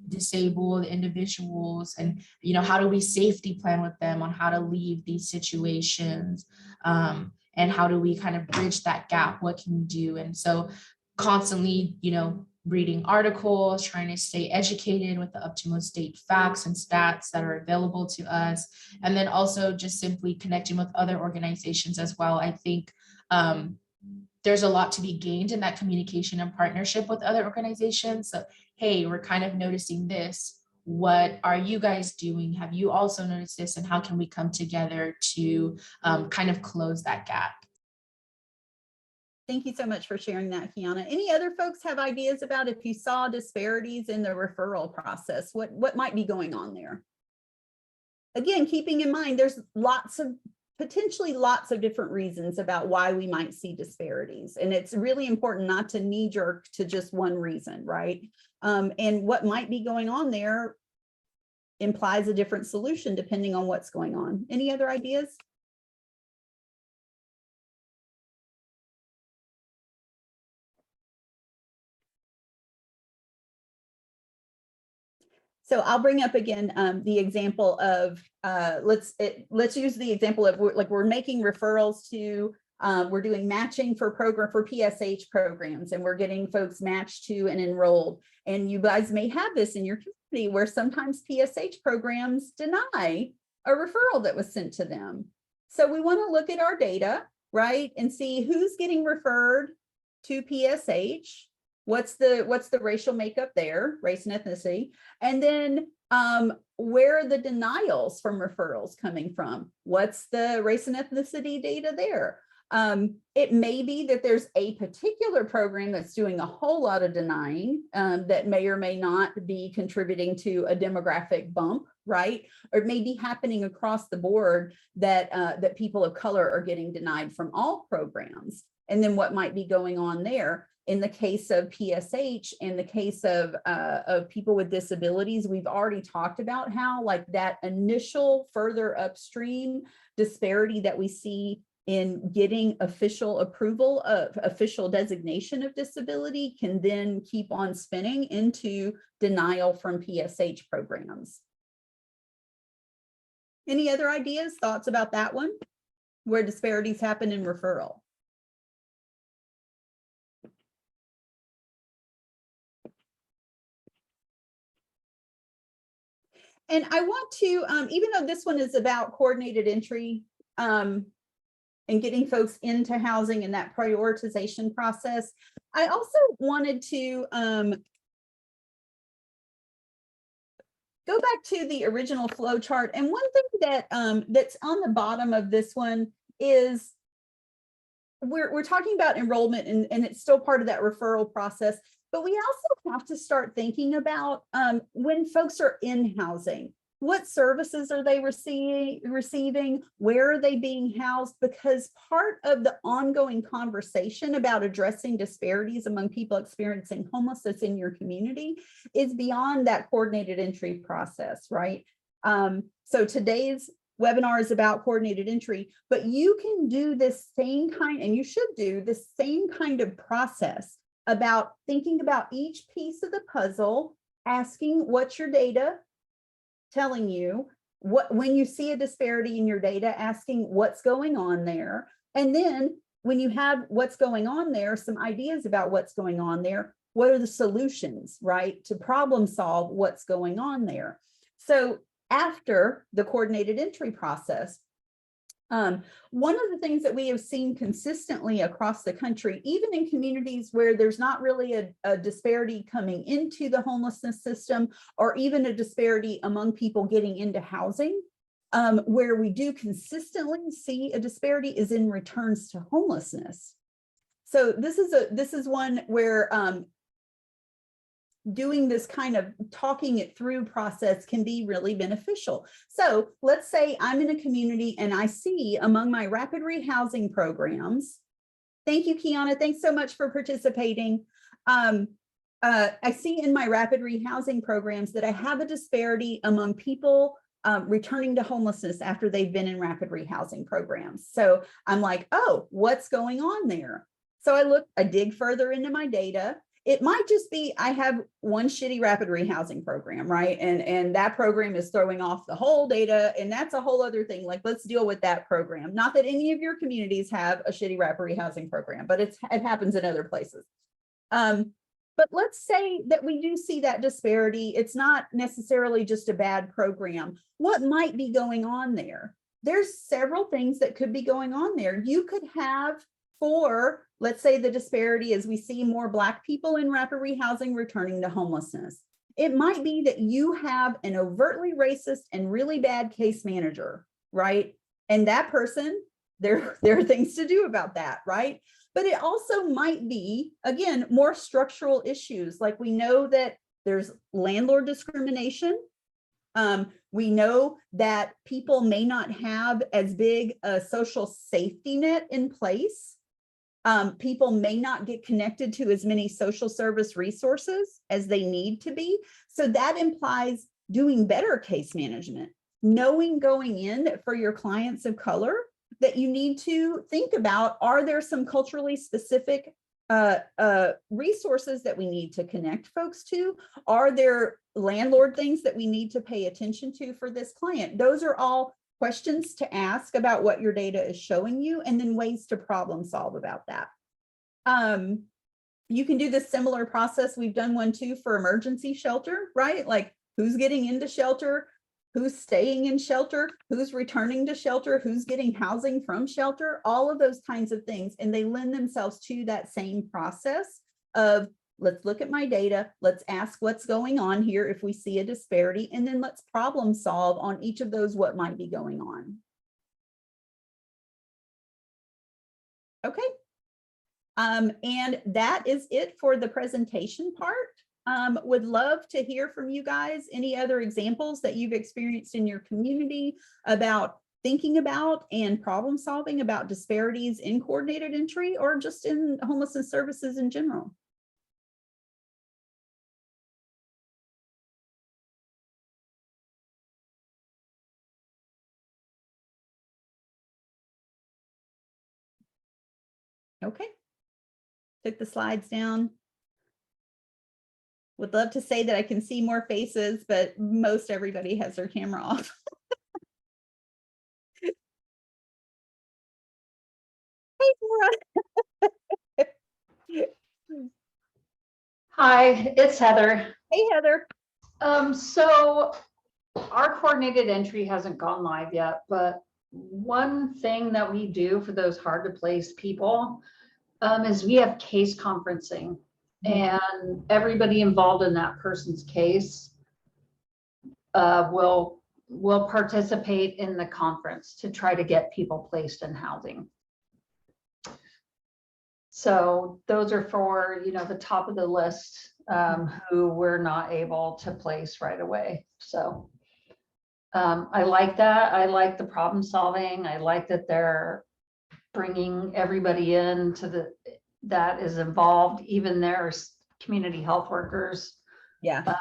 disabled individuals, and how do we safety plan with them on how to leave these situations, and how do we kind of bridge that gap? What can we do? And so constantly, reading articles, trying to stay educated with the up-to-most state facts and stats that are available to us. And then also just simply connecting with other organizations as well. I think there's a lot to be gained in that communication and partnership with other organizations. So, hey, we're kind of noticing this. What are you guys doing? Have you also noticed this? And how can we come together to kind of close that gap? Thank you so much for sharing that, Kiana. Any other folks have ideas about if you saw disparities in the referral process, what might be going on there? Again, keeping in mind, there's potentially lots of different reasons about why we might see disparities. And it's really important not to knee jerk to just one reason, right? And what might be going on there implies a different solution depending on what's going on. Any other ideas? So I'll bring up again the example of let's use the example of we're making referrals to we're doing matching for PSH programs, and we're getting folks matched to and enrolled. And you guys may have this in your community where sometimes PSH programs deny a referral that was sent to them. So we want to look at our data, right, and see who's getting referred to PSH. What's the racial makeup there, race and ethnicity, and then where are the denials from referrals coming from? What's the race and ethnicity data there? It may be that there's a particular program that's doing a whole lot of denying that may or may not be contributing to a demographic bump, right? Or it may be happening across the board that people of color are getting denied from all programs. And then what might be going on there? In the case of PSH, in the case of people with disabilities, we've already talked about how like that initial further upstream disparity that we see in getting official approval of official designation of disability can then keep on spinning into denial from PSH programs. Any other ideas, thoughts about that one? Where disparities happen in referral? And I want to, even though this one is about coordinated entry and getting folks into housing and that prioritization process, I also wanted to go back to the original flow chart. And one thing that that's on the bottom of this one is we're talking about enrollment, and it's still part of that referral process. But we also have to start thinking about when folks are in housing, what services are they receiving? Where are they being housed? Because part of the ongoing conversation about addressing disparities among people experiencing homelessness in your community is beyond that coordinated entry process, right? So today's webinar is about coordinated entry, but you can do this same kind, and you should do the same kind of process about thinking about each piece of the puzzle, asking what's your data telling you, when you see a disparity in your data, asking what's going on there. And then when you have what's going on there, some ideas about what's going on there, what are the solutions, right, to problem solve what's going on there. So after the coordinated entry process, one of the things that we have seen consistently across the country, even in communities where there's not really a disparity coming into the homelessness system, or even a disparity among people getting into housing, where we do consistently see a disparity is in returns to homelessness. So this is one where doing this kind of talking it through process can be really beneficial. So let's say I'm in a community and I see among my rapid rehousing programs, thank you, Kiana, thanks so much for participating. I see in my rapid rehousing programs that I have a disparity among people returning to homelessness after they've been in rapid rehousing programs. So I'm like, oh, what's going on there? So I dig further into my data. It might just be I have one shitty rapid rehousing program, right? And that program is throwing off the whole data, and that's a whole other thing. Like, let's deal with that program. Not that any of your communities have a shitty rapid rehousing program, but it happens in other places. But let's say that we do see that disparity. It's not necessarily just a bad program. What might be going on there? There's several things that could be going on there. You could have, for, let's say the disparity is we see more Black people in rapid rehousing returning to homelessness. It might be that you have an overtly racist and really bad case manager, right? And that person, there are things to do about that, right? But it also might be, again, more structural issues. Like, we know that there's landlord discrimination. We know that people may not have as big a social safety net in place. People may not get connected to as many social service resources as they need to be. So that implies doing better case management, knowing going in that for your clients of color that you need to think about, are there some culturally specific resources that we need to connect folks to? Are there landlord things that we need to pay attention to for this client? Those are all questions to ask about what your data is showing you, and then ways to problem solve about that. You can do this similar process. We've done one too for emergency shelter, right? Like, who's getting into shelter, who's staying in shelter, who's returning to shelter, who's getting housing from shelter, all of those kinds of things. And they lend themselves to that same process of, let's look at my data, let's ask what's going on here if we see a disparity, and then let's problem solve on each of those what might be going on. Okay. And that is it for the presentation part. Would love to hear from you guys. Any other examples that you've experienced in your community about thinking about and problem solving about disparities in coordinated entry, or just in homelessness services in general? Okay. Took the slides down. Would love to say that I can see more faces, but most everybody has their camera off. Hey, Laura. Hi, it's Heather. Hey, Heather. So our coordinated entry hasn't gone live yet, but one thing that we do for those hard to place people is we have case conferencing, and everybody involved in that person's case will participate in the conference to try to get people placed in housing. So those are for, the top of the list who we're not able to place right away. So I like that. I like the problem solving. I like that they're bringing everybody in that is involved, even there's community health workers. Yeah.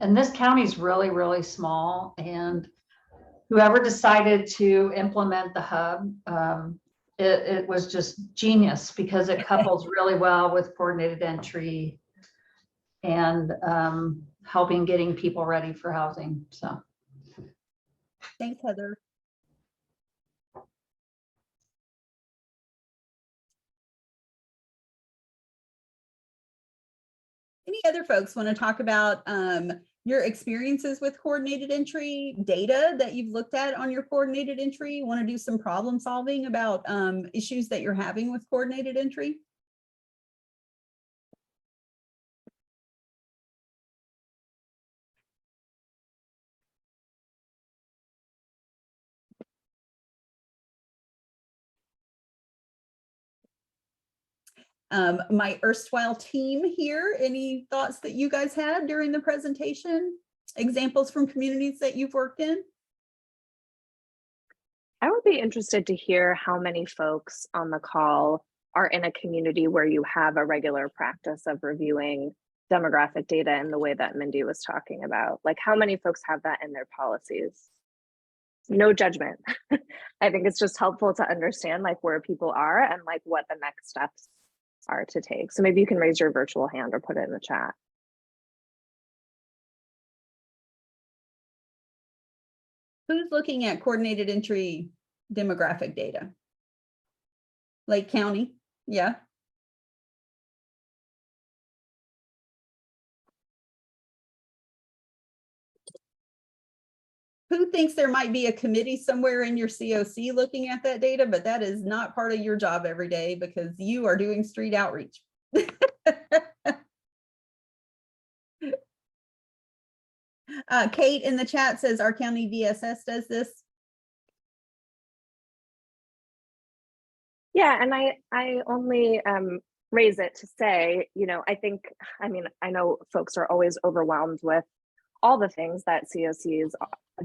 And this county is really, really small, and whoever decided to implement the hub, it was just genius because it couples really well with coordinated entry and helping getting people ready for housing. So Thanks, Heather. Any other folks want to talk about your experiences with coordinated entry, data that you've looked at on your coordinated entry? Want to do some problem solving about issues that you're having with coordinated entry? My erstwhile team here, any thoughts that you guys had during the presentation? Examples from communities that you've worked in? I would be interested to hear how many folks on the call are in a community where you have a regular practice of reviewing demographic data in the way that Mindy was talking about. Like, how many folks have that in their policies? No judgment. I think it's just helpful to understand like where people are and like what the next steps are to take. So maybe you can raise your virtual hand or put it in the chat. Who's looking at coordinated entry demographic data? Lake County, yeah. Who thinks there might be a committee somewhere in your COC looking at that data, but that is not part of your job every day because you are doing street outreach. Kate in the chat says our county VSS does this. Yeah, and I only raise it to say, I know folks are always overwhelmed with all the things that COCs,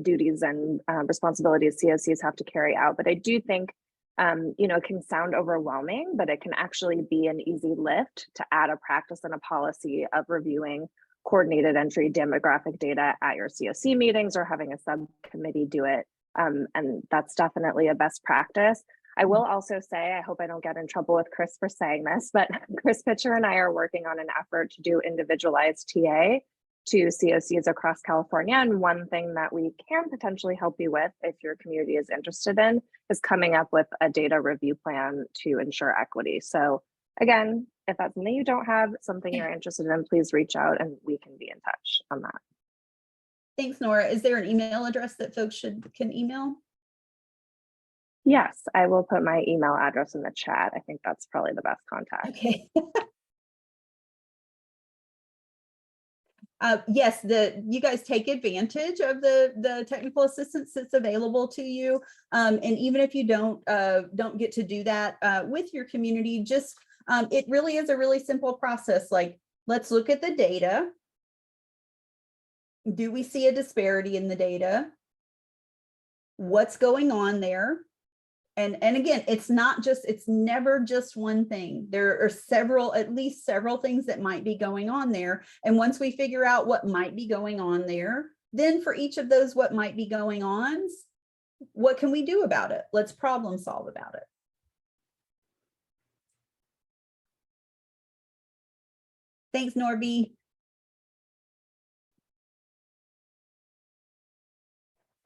duties and responsibilities COCs have to carry out. But I do think, it can sound overwhelming, but it can actually be an easy lift to add a practice and a policy of reviewing coordinated entry demographic data at your COC meetings or having a subcommittee do it. And that's definitely a best practice. I will also say, I hope I don't get in trouble with Chris for saying this, but Chris Pitcher and I are working on an effort to do individualized TA to COCs across California. And one thing that we can potentially help you with, if your community is interested in, is coming up with a data review plan to ensure equity. So again, if that's something you don't have, something you're interested in, please reach out and we can be in touch on that. Thanks, Nora. Is there an email address that folks can email? Yes, I will put my email address in the chat. I think that's probably the best contact. Okay. Yes, you guys take advantage of the technical assistance that's available to you. And even if you don't get to do that with your community, just it really is a really simple process. Like, let's look at the data. Do we see a disparity in the data? What's going on there? And again, it's never just one thing. There are at least several things that might be going on there. And once we figure out what might be going on there, then for each of those what might be going on, what can we do about it? Let's problem solve about it. Thanks, Norby.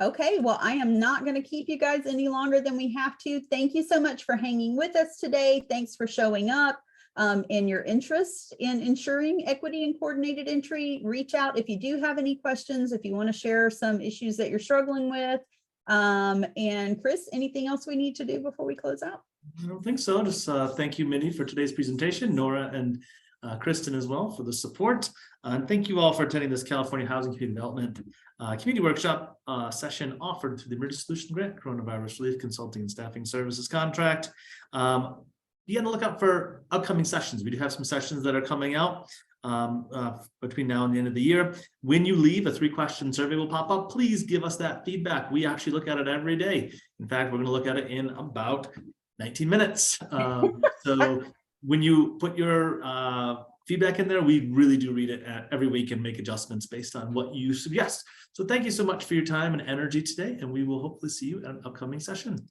Okay, well, I am not going to keep you guys any longer than we have to. Thank you so much for hanging with us today. Thanks for showing up and your interest in ensuring equity and coordinated entry. Reach out if you do have any questions, if you want to share some issues that you're struggling with. And Chris, anything else we need to do before we close out? I don't think so. Just thank you, Minnie, for today's presentation, Nora and Kristen as well for the support. And thank you all for attending this California Housing Community Development Community Workshop session offered through the Emergency Solution Grant Coronavirus Relief Consulting and Staffing Services Contract. Be on the lookout for upcoming sessions. We do have some sessions that are coming out between now and the end of the year. When you leave, a 3-question survey will pop up. Please give us that feedback. We actually look at it every day. In fact, we're going to look at it in about 19 minutes. So when you put your feedback in there, we really do read it every week and make adjustments based on what you suggest. So thank you so much for your time and energy today, and we will hopefully see you at an upcoming session.